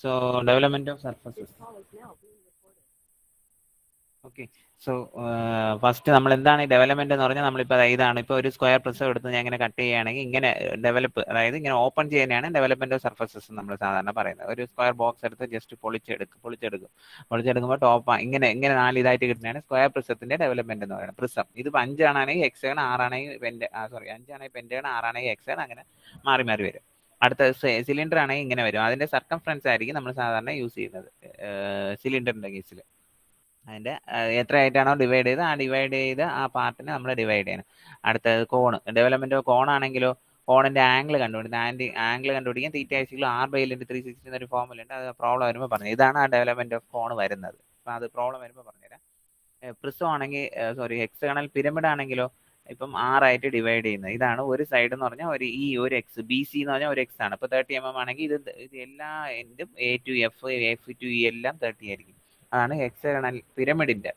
So development of surfaces. Okay. So first നമ്മൾ എന്താണ് ഈ ഡെവലപ്മെന്റ് എന്ന് പറഞ്ഞാൽ നമ്മളിപ്പോൾ ഇതാണ് ഇപ്പോൾ ഒരു സ്ക്വയർ പ്രിസം എടുത്ത് ഞാൻ ഇങ്ങനെ കട്ട് ചെയ്യുകയാണെങ്കിൽ ഇങ്ങനെ ഡെവലപ്പ്, അതായത് ഇങ്ങനെ ഓപ്പൺ ചെയ്യുന്നതാണ് ഡെവലപ്മെന്റ് ഓഫ് സർഫസസ് നമ്മൾ സാധാരണ പറയുന്നത്. ഒരു സ്ക്വയർ ബോക്സ് എടുത്ത് ജസ്റ്റ് പൊളിച്ചെടുക്കുമ്പോൾ ടോപ്പ് ഇങ്ങനെ ഇങ്ങനെ 4 ഇതായിട്ട് കിട്ടുന്നതാണ് സ്ക്വയർ പ്രിസത്തിന്റെ ഡെവലപ്മെന്റ് എന്ന് പറയുന്നത്. പ്രിസം ഇത് 5 ആണെങ്കിൽ ഹെക്സഗൺ, 6 ആണെങ്കിൽ 5 ആണെങ്കിൽ പെന്റഗൺ, 6 ആണെങ്കിൽ ഹെക്സഗൺ, അങ്ങനെ മാറി മാറി വരും. അടുത്ത സിലിണ്ടർ ആണെങ്കിൽ ഇങ്ങനെ വരും. അതിന്റെ സർക്കംഫറൻസ് ആയിരിക്കും നമ്മൾ സാധാരണ യൂസ് ചെയ്യുന്നത് സിലിണ്ടറിന്റെ കേസിൽ. അതിന്റെ എത്രയായിട്ടാണോ ഡിവൈഡ് ചെയ്ത് ആ പാർട്ടിനെ നമ്മൾ ഡിവൈഡ് ചെയ്യണം. അടുത്തത് കോൺ. ഡെവലപ്മെന്റ് ഓഫ് കോൺ ആണെങ്കിലോ കോണിന്റെ ആംഗിൾ കണ്ടുപിടിക്കാൻ θ/r/360 എന്നൊരു ഫോർമുല ഉണ്ട്. അത് പ്രോബ്ലം വരുമ്പോൾ പറഞ്ഞു. ഇതാണ് ആ ഡെവലപ്മെന്റ് ഓഫ് കോൺ വരുന്നത്. അപ്പൊ അത് പ്രോബ്ലം വരുമ്പോൾ പറഞ്ഞുതരാം. പ്രിസം ആണെങ്കിൽ ഹെക്സഗണൽ പിരമിഡ് ആണെങ്കിലോ ഇപ്പം 6 ആയിട്ട് ഡിവൈഡ് ചെയ്യുന്നത്. ഇതാണ് ഒരു സൈഡ് എന്ന് പറഞ്ഞാൽ ഒരു എക്സ്, ബി സി എന്ന് പറഞ്ഞാൽ ഒരു എക്സ് ആണ്. ഇപ്പൊ 30 mm ആണെങ്കിൽ ഇത് എല്ലാ എൻഡും A to F, F to E എല്ലാം 30 ആയിരിക്കും. അതാണ് ഹെക്സഗണൽ പിരമിഡിന്റെ.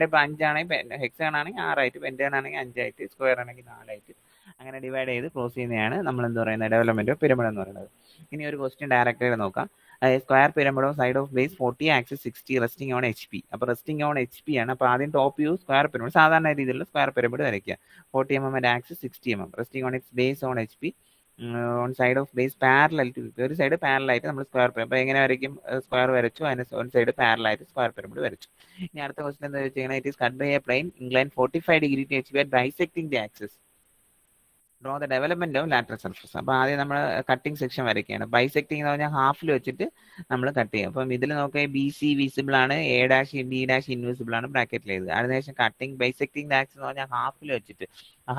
ഇപ്പൊ 5 ആണെങ്കിൽ ഹെക്സഗൺ ആണെങ്കിൽ 6 ആയിട്ട്, പെന്റഗൺ ആണെങ്കിൽ 5 ആയിട്ട്, സ്ക്വയർ ആണെങ്കിൽ 4 ആയിട്ട്, അങ്ങനെ ഡിവൈഡ് ചെയ്ത് ക്രോസ് ചെയ്യുന്നതാണ് നമ്മൾ എന്ത് പറയുന്നത് ഡെവലപ്മെന്റ് ഓഫ് പിരമിഡ് എന്ന് പറയുന്നത്. ഇനി ഒരു ക്വസ്റ്റ്യൻ ഡയറക്റ്റ് ആയിട്ട് നോക്കാം. Square pyramid of side of base 40, axis 60, resting on HP. അപ്പോൾ റെസ്റ്റിംഗ് ഓൺ HP ആണ്. അപ്പോൾ ആദ്യം ടോപ്പ് വ്യൂ സ്ക്വയർ പിരമിഡ്, സാധാരണ രീതിയിലുള്ള സ്ക്വയർ പിരമിഡ് വരയ്ക്കുക. 40 mm and axis 60 mm, resting on its base on HP, on side of base parallel to ഒരു side parallel ആയിട്ട് നമ്മൾ സ്ക്വയർ പിരമിഡ്. അപ്പോൾ എങ്ങനെ വരയ്ക്കും? സ്ക്വയർ വരച്ചു, അതിന് ഒരു സൈഡ് പാരലൽ ആയിട്ട് സ്ക്വയർ പിരമിഡ് വരച്ചു. ഇനി അടുത്ത ക്വസ്റ്റൻ എന്താ വെച്ച് കഴിഞ്ഞാൽ, it is cut by a plane incline 45 degree to HP at bisecting the axis. Draw the development of lateral surface. അപ്പോൾ ആദ്യം നമ്മൾ കട്ടിംഗ് സെക്ഷൻ വരയ്ക്കുകയാണ്. ബൈസെക്ടിങ് എന്ന് പറഞ്ഞാൽ ഹാഫിൽ വെച്ചിട്ട് നമ്മൾ കട്ട് ചെയ്യും. അപ്പം ഇതിൽ നോക്കിയാൽ BC വിസിബിൾ ആണ്, A', D' ഇൻവിസിബിൾ ആണ് ബ്രാക്കറ്റിൽ ചെയ്ത്. അതിനുശേഷം കട്ടിംഗ് ബൈസെക്ടിങ് ആക്സിസ് എന്ന് പറഞ്ഞാൽ ഹാഫിൽ വെച്ചിട്ട്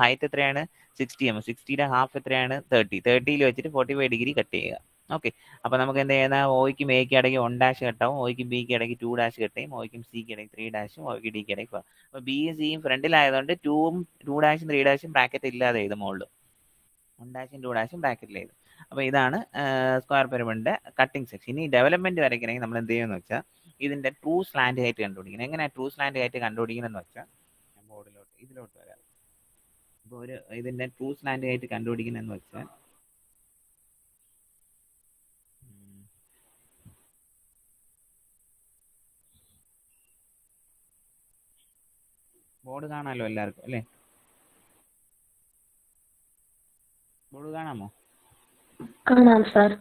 ഹൈറ്റ് എത്രയാണ് 60 mm, 60യുടെ ഹാഫ് എത്രയാണ് 30യിൽ വെച്ചിട്ട് 45 degree കട്ട് ചെയ്യുക. ഓക്കെ. അപ്പൊ നമുക്ക് എന്ത് ചെയ്യുന്ന, Oയ്ക്കും Aയ്ക്കും ഇടയ്ക്ക് 1' കട്ടാവും, Oയ്ക്കും Bക്ക് ഇടയ്ക്ക് 2' കട്ട് ചെയ്യും, Oയ്ക്കും Cക്ക് ഇടയ്ക്ക് 3', Oയ്ക്ക് Dക്ക് ഇടയ്ക്ക് 4. അപ്പൊ Bയും Cയും ഫ്രണ്ടിലായതുകൊണ്ട് 2ഉം 2'ഉം 3'ഉം ബ്രാക്കറ്റ് ഇല്ലാതെ ചെയ്ത് മുകളിൽ 1'ഉം 2'ഉം ബ്രാക്കറ്റിൽ ചെയ്തു. അപ്പൊ ഇതാണ് സ്ക്വയർ പിരമിഡിന്റെ കട്ടിംഗ് സെക്ഷൻ. ഇനി ഡെവലപ്മെന്റ് വരയ്ക്കണമെങ്കിൽ നമ്മൾ എന്ത് ചെയ്യുമെന്ന് വെച്ചാൽ ഇതിന്റെ ട്രൂ സ്ലാന്റ് ഹൈറ്റ് കണ്ടുപിടിക്കണം. എങ്ങനെ ട്രൂ സ്ലാന്റ് ഹൈറ്റ് കണ്ടുപിടിക്കണം എന്ന് വെച്ചാൽ ഇതിലോട്ട് വരാം. അപ്പോൾ ഇതിന്റെ ട്രൂ സ്ലാന്റ് ഹൈറ്റ് കണ്ടുപിടിക്കണം എന്ന് വെച്ചാൽ ബോർഡ് കാണാമല്ലോ എല്ലാവർക്കും അല്ലേ? ബോർഡ് കാണാമോ? കാണാം സാർ.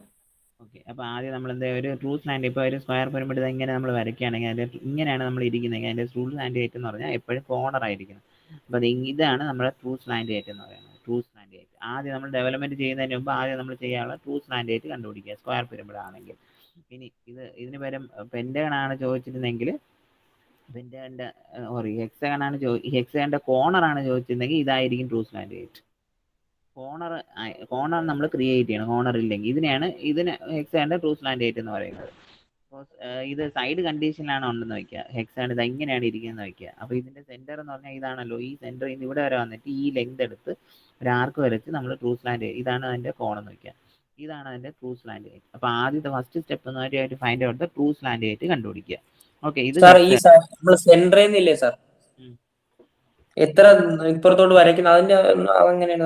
ഓക്കെ. അപ്പൊ ആദ്യം നമ്മൾ എന്താ ഒരു ട്രൂ സ്ലാന്റ്, ഇപ്പോൾ ഒരു സ്ക്വയർ പിരമിഡ് ഇങ്ങനെ നമ്മൾ വരയ്ക്കുകയാണെങ്കിൽ അതിന്റെ ഇങ്ങനെയാണ് നമ്മൾ ഇരിക്കുന്നതെങ്കിൽ അതിന്റെ ട്രൂ സ്ലാന്റ് ഹൈറ്റ് എന്ന് പറഞ്ഞാൽ എപ്പോഴും കോർണർ ആയിരിക്കണം. അപ്പൊ ഇതാണ് നമ്മുടെ ട്രൂ സ്ലാന്റ് ഹൈറ്റ് എന്ന് പറയുന്നത്. ട്രൂ സ്ലാന്റ് ഹൈറ്റ് ആദ്യം നമ്മൾ ഡെവലപ്മെന്റ് ചെയ്യുന്നതിന് മുമ്പ് ആദ്യം നമ്മൾ ചെയ്യാനുള്ള ട്രൂ സ്ലാന്റ് ഹൈറ്റ് കണ്ടുപിടിക്കുക സ്ക്വയർ പിരമിഡ് ആണെങ്കിൽ. ഇനി ഇതിന് പകരം പെന്റഗൺ ആണ് ചോദിച്ചിരുന്നെങ്കിൽ പെന്റഗണിന്റെ ഹെക്സഗണിന്റെ കോർണർ ആണ് ചോദിച്ചിരുന്നെങ്കിൽ ഇതായിരിക്കും ട്രൂ സ്ലാന്റ് ഹൈറ്റ്. കോർണർ നമ്മൾ ക്രിയേറ്റ് ചെയ്യണം. കോർണർ ഇല്ലെങ്കിൽ ഇതിന് ഹെക്സഗണിന്റെ ട്രൂ സ്ലാന്റ് ഹൈറ്റ് എന്ന് പറയുന്നത്. ഇത് സൈഡ് കണ്ടീഷനിലാണ് ഉണ്ടെന്ന് വെക്കുക. ഹെക്സഗൺ ഇത് ഇങ്ങനെയാണ് ഇരിക്കുന്നത് വെക്കുക. അപ്പൊ ഇതിന്റെ സെന്റർ എന്ന് പറഞ്ഞാൽ ഇതാണല്ലോ. ഈ സെന്റർ ഇവിടെ വരെ വന്നിട്ട് ഈ ലെങ്ത് എടുത്ത് ഒരു ആർക്ക് വരച്ച് നമ്മൾ ട്രൂ സ്ലാന്റ്, ഇതാണ് അതിന്റെ കോണെന്ന് വെക്കുക. ഇതാണ് അതിന്റെ ട്രൂ സ്ലാന്റ് ഹൈറ്റ്. അപ്പൊ ആദ്യത്തെ ഫസ്റ്റ് സ്റ്റെപ്പ് എന്ന് പറഞ്ഞാൽ find out the true slant height കണ്ടുപിടിക്കുക. ഓക്കെ. ഇത് സെന്ററിന്നില്ലേ സാർ എത്ര ഇപ്പുറത്തോട്ട് വരയ്ക്കുന്നത് അതിന്റെ എങ്ങനെയാണ്?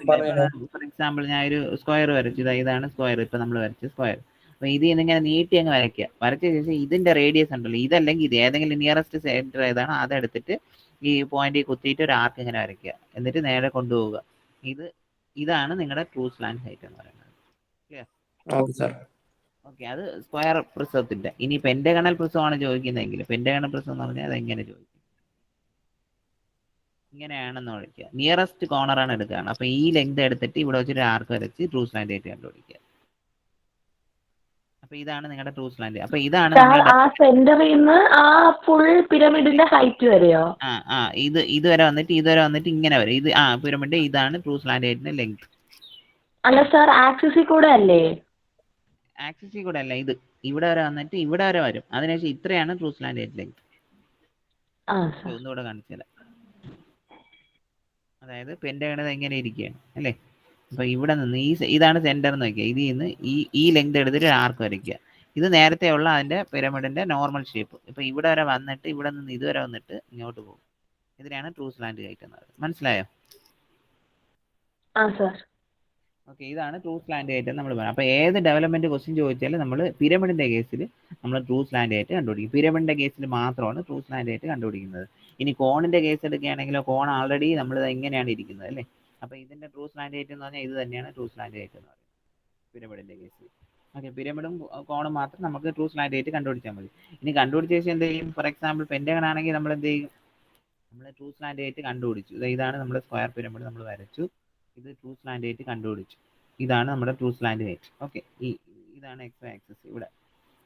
ഫോർ എക്സാമ്പിൾ ഞാൻ ഒരു സ്ക്വയർ വരച്ചു. ഇതാണ് സ്ക്വയർ, ഇപ്പൊ നമ്മൾ വരച്ച സ്ക്വയർ. അപ്പൊ ഇത് ഇങ്ങനെ നീട്ടി അങ്ങ് വരയ്ക്കുക. വരച്ച ശേഷം ഇതിന്റെ റേഡിയസ് ഉണ്ടല്ലോ, ഇതല്ലെങ്കിൽ ഇത് ഏതെങ്കിലും നിയറസ്റ്റ് സെന്റർ ഏതാണ് അതെടുത്തിട്ട് ഈ പോയിന്റ് കുത്തിയിട്ട് ഒരു ആർക്ക് ഇങ്ങനെ വരയ്ക്കുക. എന്നിട്ട് നേരെ കൊണ്ടുപോവുക. ഇതാണ് നിങ്ങളുടെ ട്രൂ സ്ലാന്റ് ഹൈറ്റ് എന്ന് പറയുന്നത്. ഓക്കെ. അത് സ്ക്വയർ പ്രിസത്തിന്റെ. ഇനി പെന്റഗണൽ പ്രിസമാണ് ചോദിക്കുന്നതെങ്കിൽ പെന്റഗണൽ പ്രിസം എന്ന് പറഞ്ഞാൽ അതെങ്ങനെ ചോദിക്കും, ഇങ്ങനെയാണെന്ന് വിളിക്കുക. നിയറസ്റ്റ് കോർണർ ആണ് എടുക്കുകയാണ്. അപ്പൊ ഈ ലെങ്ത് എടുത്തിട്ട് ഇവിടെ വെച്ചൊരു ആർക്ക് വരച്ച് ട്രൂ സ്ലാന്റ് ഹൈറ്റ് കണ്ടുപിടിക്കുക. അപ്പൊ ഇതാണ് നിങ്ങളുടെ ട്രൂ സ്ലാന്റ്. അപ്പൊ ഇതാണ് സെന്ററിൽ നിന്ന് ആ ഫുൾ പിരമിഡിന്റെ ഹൈറ്റ് വരെയോ? ഇതുവരെ വന്നിട്ട് ഇങ്ങനെ വരെ ഇത് പിരമിഡ്. ഇതാണ് ട്രൂ സ്ലാന്റ് ഹൈറ്റിന്റെ ലെങ്ത്. അല്ല സാർ, ആക്സിസിൽ കൂടെ അല്ലേ? ആക്സിസിൽ കൂടെ അല്ല, ഇത് ഇവിടെ വരെ വന്നിട്ട് ഇവിടെ വരെ വരും. അതിനുശേഷം ഇത്രയാണ് ട്രൂ സ്ലാന്റ് ഹൈറ്റ് ലെങ്ത്. ഒന്നുകൂടെ കാണിച്ചു. അതായത് പെന്റഗൺ എങ്ങനെ ഇരിക്കുകയാണ് അല്ലേ? അപ്പൊ ഇവിടെ നിന്ന് ഇതാണ് സെന്റർ എന്ന് വയ്ക്കുക. ഇതിൽ നിന്ന് ഈ ലെങ്ത് എടുത്തിട്ട് ആർക്ക് വരയ്ക്കുക. ഇത് നേരത്തെ ഉള്ള അതിന്റെ പിരമിഡിന്റെ നോർമൽ ഷേപ്പ്. ഇപ്പൊ ഇവിടെ വരെ വന്നിട്ട് ഇവിടെ നിന്ന് ഇതുവരെ വന്നിട്ട് ഇങ്ങോട്ട് പോകും. ഇതിനാണ് ട്രൂ സ്ലാന്റ് ഹൈറ്റ് എന്ന് പറയുന്നത്. മനസ്സിലായോ? ഓക്കെ, ഇതാണ് ട്രൂ സ്ലാൻഡ് ആയിട്ട് നമ്മൾ പറയുന്നത്. അപ്പോൾ ഏത് ഡെവലപ്മെന്റ് ക്വസ്റ്റ്യൻ ചോദിച്ചാലും നമ്മൾ പിരമിഡിന്റെ കേസിൽ നമ്മൾ ട്രൂ സ്ലാൻഡ് ആയിട്ട് കണ്ടുപിടിക്കും. പിരമിഡിന്റെ കേസിൽ മാത്രമാണ് ട്രൂ സ്ലാൻഡ് ആയിട്ട് കണ്ടുപിടിക്കുന്നത്. ഇനി കോണിന്റെ കേസ് എടുക്കുകയാണെങ്കിലോ കോൺ ആൾറെഡി നമ്മൾ എങ്ങനെയാണ് ഇരിക്കുന്നത് അല്ലേ. അപ്പോൾ ഇതിന്റെ ട്രൂ സ്ലാൻഡ് ആയിട്ട് എന്ന് പറഞ്ഞാൽ ഇത് തന്നെയാണ് ട്രൂ സ്ലാൻഡ് ആയിട്ട് എന്ന് പറയുന്നത് പിരമിഡിന്റെ കേസിൽ. ഓക്കെ, പിരമിഡും കോണും മാത്രം നമുക്ക് ട്രൂ സ്ലാൻഡ് ആയിട്ട് കണ്ടുപിടിച്ചാൽ മതി. ഇനി കണ്ടുപിടിച്ച ശേഷം എന്ത് ചെയ്യും? ഫോർ എക്സാമ്പിൾ പെന്റഗൺ ആണെങ്കിൽ നമ്മൾ എന്ത് ചെയ്യും? നമ്മൾ ട്രൂ സ്ലാൻഡ് ആയിട്ട് കണ്ടുപിടിച്ചു. ഇതാണ് നമ്മുടെ സ്ക്വയർ പിരമിഡ് നമ്മൾ വരച്ചു. ഇത് ട്രൂ സ്ലാൻഡ് ആയിട്ട് കണ്ടുപിടിച്ചു. ഇതാണ് നമ്മുടെ ട്രൂ സ്ലാൻഡ് ആയിട്ട്. ഓക്കെ, ഇതാണ് എക്സ് ആക്സിസ് ഇവിടെ.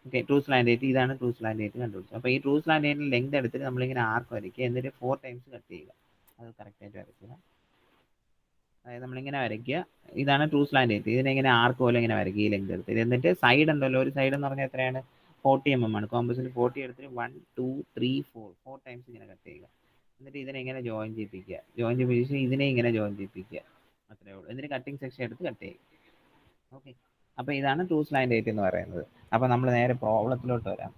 ഓക്കെ, ട്രൂ സ്ലാൻഡ് ആയിട്ട് ഇതാണ് ട്രൂ സ്ലാൻഡ് ആയിട്ട് കണ്ടുപിടിച്ചു. അപ്പോൾ ഈ ട്രൂ സ്ലാൻഡ് ആയിട്ട് ലെങ്ത് എടുത്തിട്ട് നമ്മളിങ്ങനെ ആർക്ക് വരയ്ക്കുക, എന്നിട്ട് 4 ടൈംസ് കട്ട് ചെയ്യുക. അത് കറക്റ്റായിട്ട് വരയ്ക്കുക. അതായത് നമ്മളിങ്ങനെ വരയ്ക്കുക, ഇതാണ് ട്രൂ സ്ലാൻഡ് ആയിട്ട്. ഇതിനെങ്ങനെ ആർക്ക് പോലെ ഇങ്ങനെ വരയ്ക്കുക ഈ ലെങ്ത് എടുത്തിട്ട്. എന്നിട്ട് സൈഡ് ഉണ്ടല്ലോ, ഒരു സൈഡ് എന്ന് പറഞ്ഞാൽ എത്രയാണ്? 40 mm ആണ്. കോമ്പസിൽ 40 എടുത്തിട്ട് 1 2 3 4 ടൈംസ് ഇങ്ങനെ കട്ട് ചെയ്യുക. എന്നിട്ട് ഇതിനെ ഇങ്ങനെ ജോയിൻ ചെയ്യിപ്പിക്കുക. ജോയിൻ ചെയ്യിപ്പിച്ച് ഇതിനെ ഇങ്ങനെ ജോയിൻ ചെയ്യിപ്പിക്കുക. അത്രേ ഉള്ളൂ. എന്നിട്ട് കട്ടിങ് സെക്ഷൻ എടുത്ത് കട്ട് ചെയ്യുക. ഓക്കെ, അപ്പോൾ ഇതാണ് ട്രൂ സ്ലാൻഡ് ആയിട്ട് എന്ന് പറയുന്നത്. അപ്പോൾ നമ്മൾ നേരെ പ്രോബ്ലത്തിലോട്ട് വരാം.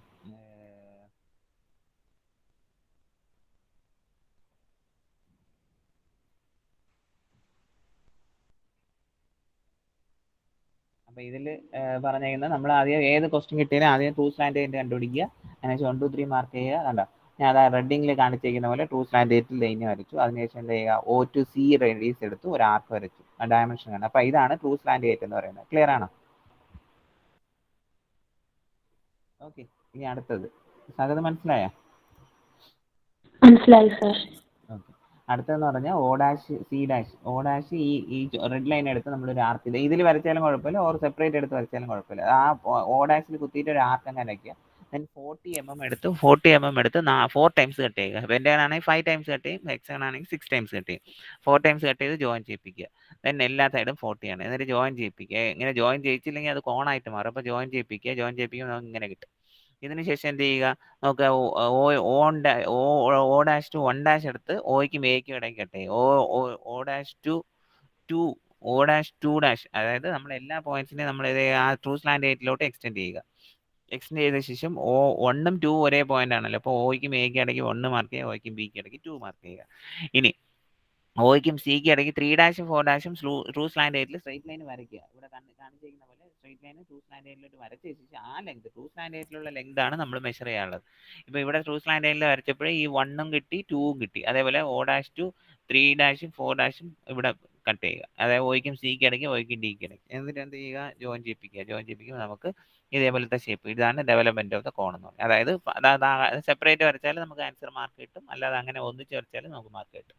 അപ്പോൾ ഇതിൽ പറഞ്ഞേക്കുന്നത് നമ്മൾ ആദ്യം ഏത് ക്വസ്റ്റ്യൻ കിട്ടിയാലും ആദ്യം ട്രൂ സ്ലാൻഡ് ആയിട്ട് കണ്ടുപിടിക്കുക. അതിനുശേഷം 1 2 3 മാർക്ക് ചെയ്യുക. കണ്ടോ, ഞാൻ അതാ റെഡിങ്ങിൽ കാണിച്ചിരിക്കുന്ന പോലെ ട്രൂ സ്ലാൻഡ് ആയിട്ട് ലൈൻ വരച്ചു. അതിനുശേഷം എന്ത് ചെയ്യുക? O to C റേഡിയസ് എടുത്ത് ഒരു ആർക്ക് വരച്ചു. ഡയമെൻഷൻ കണ്ടു. അപ്പോൾ ഇതാണ് ട്രൂ സ്ലാൻഡ് ആയിട്ട് എന്ന് പറയുന്നത്. ക്ലിയർ ആണോ? ഓക്കെ, ഇനി അടുത്തത് സകത് മനസ്സിലായോ? മനസ്സിലായി സർ. ഓക്കെ, അടുത്തതെന്ന് പറഞ്ഞാൽ O dash C dash. O dash ഈ റെഡ് ലൈൻ എടുത്ത് നമ്മളൊരു ആർക്ക് ഇതിൽ വരച്ചാലും കുഴപ്പമില്ല, ഓർ സെപ്പറേറ്റ് എടുത്ത് വരച്ചാലും കുഴപ്പമില്ല. ആ O ഡാഷിൽ കുത്തിയിട്ട് ഒരു ആർക്ക് അങ്ങനെ വയ്ക്കുക. ദെൻ 40 mm എടുത്ത് 4 ടൈംസ് കട്ട് ചെയ്യുക. പെന്റഗൺ ആണെങ്കിൽ 5 ടൈംസ് കട്ട് ചെയ്യും, ഹെക്സഗൺ ആണെങ്കിൽ 6 ടൈംസ് കട്ട് ചെയ്യും. 4 ടൈംസ് കട്ട് ചെയ്ത് ജോയിൻ ചെയ്യിപ്പിക്കുക. ദെൻ എല്ലാ സൈഡും 40 ആണ്. എന്നിട്ട് ജോയിൻ ചെയ്യിപ്പിക്കുക. ഇങ്ങനെ ജോയിൻ ചെയ്യിച്ചില്ലെങ്കിൽ അത് കോണായിട്ട് മാറും. അപ്പോൾ ജോയിൻ ചെയ്യിപ്പിക്കുക. ജോയിൻ ചെയ്യിപ്പിക്കുമ്പോൾ നമുക്ക് ഇങ്ങനെ കിട്ടും. ഇതിന് ശേഷം എന്ത് ചെയ്യുക? നമുക്ക് O ഡാഷ് ടു 1 ഡാഷ് എടുത്ത് ഓയ്ക്കും എയ്ക്കും ഇടയ്ക്ക് കട്ട് ചെയ്യും. O dash two 2 O dash 2 dash, അതായത് നമ്മൾ എല്ലാ പോയിന്റ്സിനെയും നമ്മൾ ആ ട്രൂ സ്ലാൻഡ് ആയിട്ടിലോട്ട് എക്സ്റ്റെൻഡ് ചെയ്യുക. എക്സ്റ്റെൻഡ് ചെയ്ത ശേഷം 1ഉം 2 ഒരേ പോയിന്റ് ആണല്ലോ. അപ്പോൾ ഓയ്ക്കും എയ്ക്കും ഇടയ്ക്ക് 1 മാർക്ക് ചെയ്യുക, ഓയ്ക്കും ബിക്ക് ഇടയ്ക്ക് 2 മാർക്ക് ചെയ്യുക. ഇനി ഓയ്ക്കും സിക്കും ഇടയ്ക്ക് 3 ഡാഷും 4 ഡാഷും ട്രൂ സ്ലാൻഡ് ആയിട്ടിൽ സ്ട്രൈറ്റ് ലൈൻ വരയ്ക്കുക. ഇവിടെ കാണിച്ചിരിക്കുന്ന പോലെ സ്ട്രൈറ്റ് ലൈൻ ട്രൂ സ്ലാൻഡ് ആയിട്ടിലോട്ട് വരച്ച ശേഷം ആ ലെങ്ത് ട്രൂ സ്ലാൻഡ് ആയിട്ടിലുള്ള ലെങ്ത് ആണ് നമ്മൾ മെഷർ ചെയ്യാനുള്ളത്. ഇപ്പോൾ ഇവിടെ ട്രൂ സ്ലാൻഡ് ആയിട്ടിൽ വരച്ചപ്പോഴേ ഈ 1ഉം കിട്ടി 2ഉം കിട്ടി. അതേപോലെ O ഡാഷ് ടു 3 ഡാഷും 4 ഡാഷും ഇവിടെ കട്ട് ചെയ്യുക. അതായത് ഓയ്ക്കും സിക്ക് ഇടയ്ക്ക് ഓയ്ക്കും ഡിക്ക് ഇടയ്ക്ക്. എന്നിട്ട് എന്ത് ചെയ്യുക? ജോയിൻ ചെയ്യിപ്പിക്കുക. ജോയിൻ ചെയ്യിപ്പിക്കുമ്പോൾ നമുക്ക് ഇതേപോലത്തെ ഷേപ്പ്. ഇതാണ് ഡെവലപ്മെന്റ് ഓഫ് ദ കോൺ എന്ന് പറയുന്നത്. അതായത് സെപ്പറേറ്റ് വരച്ചാൽ നമുക്ക് ആൻസർ മാർക്ക് കിട്ടും, അല്ലാതെ അങ്ങനെ ഒന്നിച്ച് വരച്ചാൽ നമുക്ക് മാർക്ക് കിട്ടും.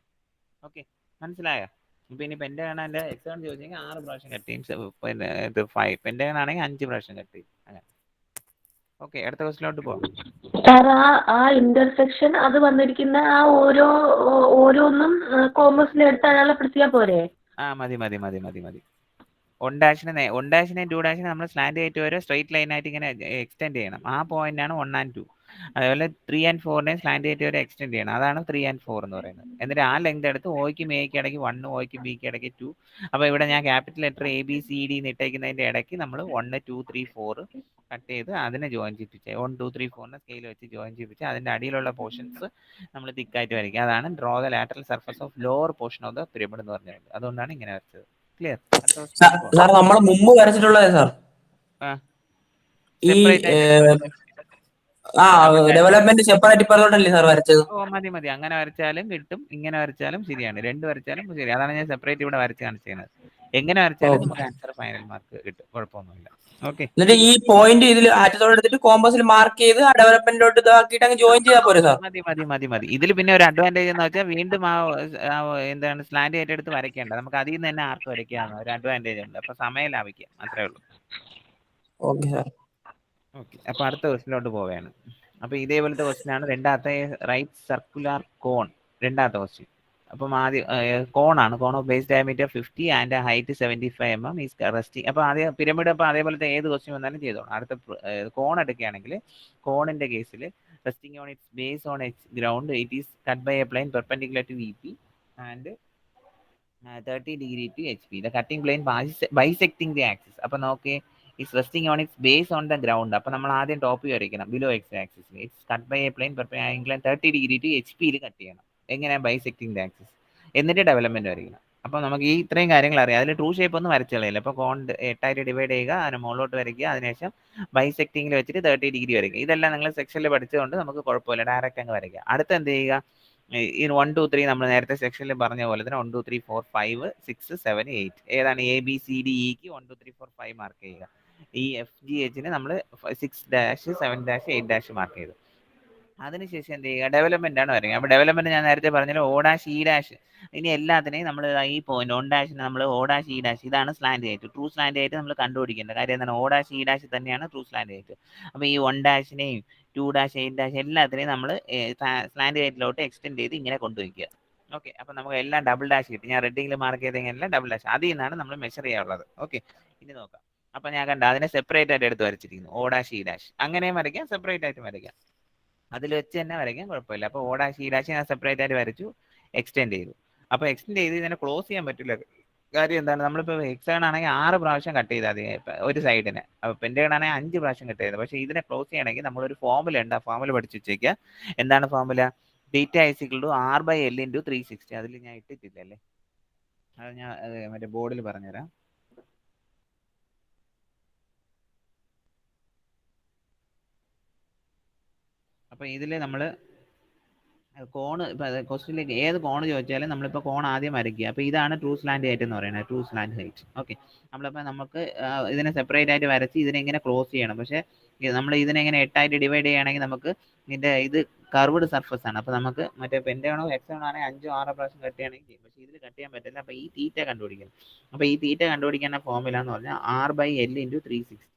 ഓക്കെ, മനസ്സിലായോ? ഇപ്പൊ ഇനി പെന്റഗൺ എന്റെ എക്സാം ചോദിച്ചെങ്കിൽ 6 പ്രാവശ്യം കട്ട് ചെയ്യും. പിന്നെ ഇത് 5 പെന്റഗൺ ആണെങ്കിൽ 5 പ്രാവശ്യം കട്ട് ചെയ്യും. അങ്ങനെ. ഓക്കെ, അടുത്ത ക്വസ്റ്റിലോട്ട് പോവാം. സാർ ആ ഇന്റർസെക്ഷൻ അത് വന്നിരിക്കുന്ന ആ ഓരോന്നും കോമേഴ്സിൽ അടയാളപ്പെടുത്തിയാൽ പോരെ? മതി. 1 ഡാഷിനെ 2 ഡാഷിനെ നമ്മൾ സ്ലാൻഡ് ആയിട്ട് വരെ സ്ട്രൈറ്റ് ലൈൻ ആയിട്ട് ഇങ്ങനെ എക്സ്റ്റെൻഡ് ചെയ്യണം. ആ പോയിന്റ് ആണ് 1 and 2. അതേപോലെ 3 and 4നെ സ്ലാൻഡ് ആയിട്ട് വരെ എക്സ്റ്റെൻഡ് ചെയ്യണം. അതാണ് 3 and 4 എന്ന് പറയുന്നത്. എന്നിട്ട് ആ ലെങ്ത് എടുത്ത് ഓയ്ക്കും എയ്ക്കും ഇടയ്ക്ക് 1, ഓയ്ക്കും ബിക്ക് ഇടയ്ക്ക് 2. അപ്പോൾ ഇവിടെ ഞാൻ ക്യാപിറ്റൽ ലെറ്റർ ABCD ഇട്ടേക്കുന്നതിന്റെ ഇടയ്ക്ക് നമ്മൾ 1 2 3 4 കട്ട് ചെയ്ത് അതിനെ ജോയിൻ ചെയ്യിപ്പിച്ച് 1 2 3 4നെ സ്കെയിൽ വെച്ച് ജോയിൻ ചെയ്യിപ്പിച്ച് അതിന്റെ അടിയിലുള്ള പോർഷൻസ് നമ്മൾ തിക്കായിട്ട് വരയ്ക്കുക. അതാണ് draw the lateral surface of lower portion of the pyramid എന്ന് പറഞ്ഞത്. അതുകൊണ്ടാണ് ഇങ്ങനെ വരച്ചത്. ക്ലിയർ? സാർ നമ്മൾ മുമ്പ് വരച്ചിട്ടുള്ളത് സാർ ഈ ഡെവലപ്മെന്റ് സെപ്പറേറ്റ് പറഞ്ഞോണ്ടല്ലേ സാർ വരച്ചത്? മതി. അങ്ങനെ വരച്ചാലും കിട്ടും, ഇങ്ങനെ വരച്ചാലും ശരിയാണ്. 2 വരച്ചാലും ശരി. അതാണ് ഞാൻ സെപ്പറേറ്റ് ഇവിടെ വരച്ച് കാണിച്ചത്. എങ്ങനെ വരച്ചാലും നമുക്ക് ആൻസർ ഫൈനൽ മാർക്ക് കിട്ടും, കുഴപ്പമൊന്നുമില്ല. ഓക്കെ, എന്നിട്ട് ഈ പോയിന്റ് ഇതിൽ ആറ്റത്തോടെ എടുത്തിട്ട് കോമ്പസിൽ മാർക്ക് ചെയ്ത് ആ ഡെവലപ്മെന്റിലോട്ട് ഇതാക്കിയിട്ട് അങ്ങ് ജോയിൻ ചെയ്താൽ പോരെ സാർ? മതി. ഇതിൽ പിന്നെ ഒരു അഡ്വാൻറ്റേജ് എന്ന് വെച്ചാൽ വീണ്ടും എന്താണ് സ്ലാൻഡ് ആയിട്ട് എടുത്ത് വരയ്ക്കേണ്ട, നമുക്ക് അതിൽ നിന്ന് തന്നെ ആർക്ക് വരയ്ക്കാവുന്ന ഒരു അഡ്വാൻറ്റേജ് ഉണ്ട്. അപ്പൊ സമയം ലാഭിക്കാം, അത്രേ ഉള്ളൂ. Okay sir. ഓക്കെ, അപ്പൊ അടുത്ത ക്വസ്റ്റിലോട്ട് പോവുകയാണ്. അപ്പൊ ഇതേപോലത്തെ ക്വസ്റ്റ്യൻ ആണ് രണ്ടാമത്തെ. റൈറ്റ് സർക്കുലർ കോൺ, രണ്ടാമത്തെ ക്വസ്റ്റ്യൻ. അപ്പം ആദ്യം കോൺ ആണ്. Cone of base diameter 50 and height 75 mm is resting. അപ്പൊ ആദ്യം പിരമിഡ്, അപ്പൊ അതേപോലത്തെ ഏത് ക്വസ്റ്റ്യൻ വന്നാലും ചെയ്തോളാം. അടുത്ത കോൺ എടുക്കുകയാണെങ്കിൽ കോണിന്റെ കേസിൽ resting on its base on its ground, it is cut by a plane perpendicular to VP and 30 degree to HP. The cutting plane bisecting the axis. അപ്പൊ നോക്കി, it's resting on its base on the ground. അപ്പൊ നമ്മൾ ആദ്യം top വരയ്ക്കണം, below X axis. It's cut by a plane perpendicular 30 degree to HP cut ചെയ്യണം. എങ്ങനെയാ? Bisecting the axis. എന്നിട്ട് development വരയ്ക്കണം. അപ്പോൾ നമുക്ക് ഈ ഇത്രയും കാര്യങ്ങൾ അറിയാം. അതിൽ ട്രൂ ഷേപ്പ് ഒന്നും വരച്ചു കളയില്ല. അപ്പോൾ കോൺ 8 ഡിവൈഡ് ചെയ്യുക, അതിന് മുകളിലോട്ട് വരയ്ക്കുക, അതിനുശേഷം ബൈസെക്റ്റിംഗിൽ വെച്ചിട്ട് 30 ഡിഗ്രി വരയ്ക്കുക. ഇതെല്ലാം നിങ്ങൾ സെക്ഷനിൽ പഠിച്ചതുകൊണ്ട് നമുക്ക് കുഴപ്പമില്ല, ഡയറക്റ്റ് അങ്ങ് വരയ്ക്കുക. അടുത്ത് എന്ത് ചെയ്യുക, ഈ 1 2 3 നമ്മൾ നേരത്തെ സെക്ഷനിൽ പറഞ്ഞ പോലെ തന്നെ 1 2 3 4 5 6 7 8 ഏതാണ് എ ബി സി ഡി ഇക്ക് 1 2 3 4 5 മാർക്ക് ചെയ്യുക. ഈ എഫ് ജി എച്ചിന് നമ്മൾ 6 7 8 മാർക്ക് ചെയ്തു. അതിനുശേഷം എന്ത് ചെയ്യുക, ഡെവലപ്മെന്റ് ആണ് വരിക. അപ്പോൾ ഡെവലപ്മെന്റ് ഞാൻ നേരത്തെ പറഞ്ഞാൽ ഓ ഡാഷ് ഇ ഡാഷ്, ഇനി എല്ലാത്തിനെയും നമ്മൾ ഈ പോയിന്റ് ഓൺ ഡാഷിന് നമ്മൾ ഓ ഡാഷ് ഇ ഡാഷ്, ഇതാണ് slant height. True slant height നമ്മൾ കണ്ടുപിടിക്കേണ്ട കാര്യം എന്താണ്, ഓ ഡാഷ് ഇ ഡാഷ് തന്നെയാണ് ട്രൂ സ്ലാൻഡ് ഹൈറ്റ്. അപ്പോൾ ഈ 1 ഡാഷിനെയും 2 ഡാഷ് 8 ഡാഷ് എല്ലാത്തിനെയും നമ്മൾ സ്ലാൻഡ് ഹൈറ്റിലോട്ട് എക്സ്റ്റെൻഡ് ചെയ്ത് ഇങ്ങനെ കൊണ്ടുവയ്ക്കുക. ഓക്കെ, അപ്പോൾ നമുക്ക് എല്ലാം ഡബിൾ ഡാഷ് കിട്ടി. ഞാൻ റെഡിങ്ങിൽ മാർക്ക് ചെയ്തെല്ലാം ഡബിൾ ഡാഷ്, അതിൽ നിന്നാണ് നമ്മൾ മെഷർ ചെയ്യാനുള്ളത്. ഓക്കെ, ഇനി നോക്കാം. അപ്പോൾ ഞാൻ കണ്ട അതിനെ സെപ്പറേറ്റ് ആയിട്ട് എടുത്ത് വരച്ചിരിക്കുന്നു, ഓ ഡാഷ് ഇ ഡാഷ്. അങ്ങനെയും വരയ്ക്കാം, സെപ്പറേറ്റ് ആയിട്ട് വരയ്ക്കാം, അതിൽ വെച്ച് തന്നെ വരയ്ക്കാൻ കുഴപ്പമില്ല. അപ്പോൾ ഓ ഡാഷ് ഇ ഡാഷ് ഞാൻ സെപ്പറേറ്റ് ആയിട്ട് വരച്ചു, എക്സ്റ്റെൻഡ് ചെയ്തു. അപ്പോൾ എക്സ്റ്റെൻഡ് ചെയ്ത് ഇതിനെ ക്ലോസ് ചെയ്യാൻ പറ്റില്ല. കാര്യം എന്താണ്, നമ്മളിപ്പോൾ ഹെക്സഗൺ ആണെങ്കിൽ 6 പ്രാവശ്യം കട്ട് ചെയ്താൽ മതി ഒരു സൈഡിന്. അപ്പോൾ പെന്റഗൺ ആണെങ്കിൽ 5 പ്രാവശ്യം കട്ട് ചെയ്തത്. പക്ഷേ ഇതിനെ ക്ലോസ് ചെയ്യണമെങ്കിൽ നമ്മളൊരു ഫോമുല ഉണ്ട്, ആ ഫോമുല പഠിച്ചു വെച്ചേക്കുക. എന്താണ് formula? Theta equal to R/L × 360. അതിൽ ഞാൻ ഇട്ടിട്ടില്ല അല്ലേ, അത് ഞാൻ മറ്റേ ബോർഡിൽ പറഞ്ഞുതരാം. അപ്പോൾ ഇതിൽ നമ്മൾ കോണ്, ക്വസ്റ്റിലേക്ക് ഏത് കോണ് ചോദിച്ചാലും നമ്മളിപ്പോൾ കോൺ ആദ്യം വരയ്ക്കുക. അപ്പോൾ ഇതാണ് ട്രൂ സ്ലാൻഡ് ഹൈറ്റ് എന്ന് പറയുന്നത്, ട്രൂ സ്ലാൻഡ് ഹൈറ്റ്. ഓക്കെ, നമ്മളിപ്പോൾ നമുക്ക് ഇതിനെ സെപ്പറേറ്റ് ആയിട്ട് വരച്ച് ഇതിനെ ഇങ്ങനെ ക്ലോസ് ചെയ്യണം. പക്ഷേ നമ്മൾ ഇതിനെ ഇങ്ങനെ 8 ആയിട്ട് ഡിവൈഡ് ചെയ്യുകയാണെങ്കിൽ നമുക്ക് ഇതിൻ്റെ ഇത് കർവ്ഡ് സർഫസ് ആണ്. അപ്പോൾ നമുക്ക് മറ്റേ പെന്റഗണോ ഹെക്സഗണോ ആണെങ്കിൽ 5 6 പ്രാവശ്യം കട്ട് ചെയ്യണമെങ്കിൽ ചെയ്യും. പക്ഷേ ഇതിൽ കട്ട് ചെയ്യാൻ പറ്റില്ല. അപ്പോൾ ഈ തീറ്റ കണ്ടുപിടിക്കണം. അപ്പോൾ ഈ തീറ്റ കണ്ടുപിടിക്കേണ്ട ഫോർമുല എന്ന് പറഞ്ഞാൽ R/L × 360.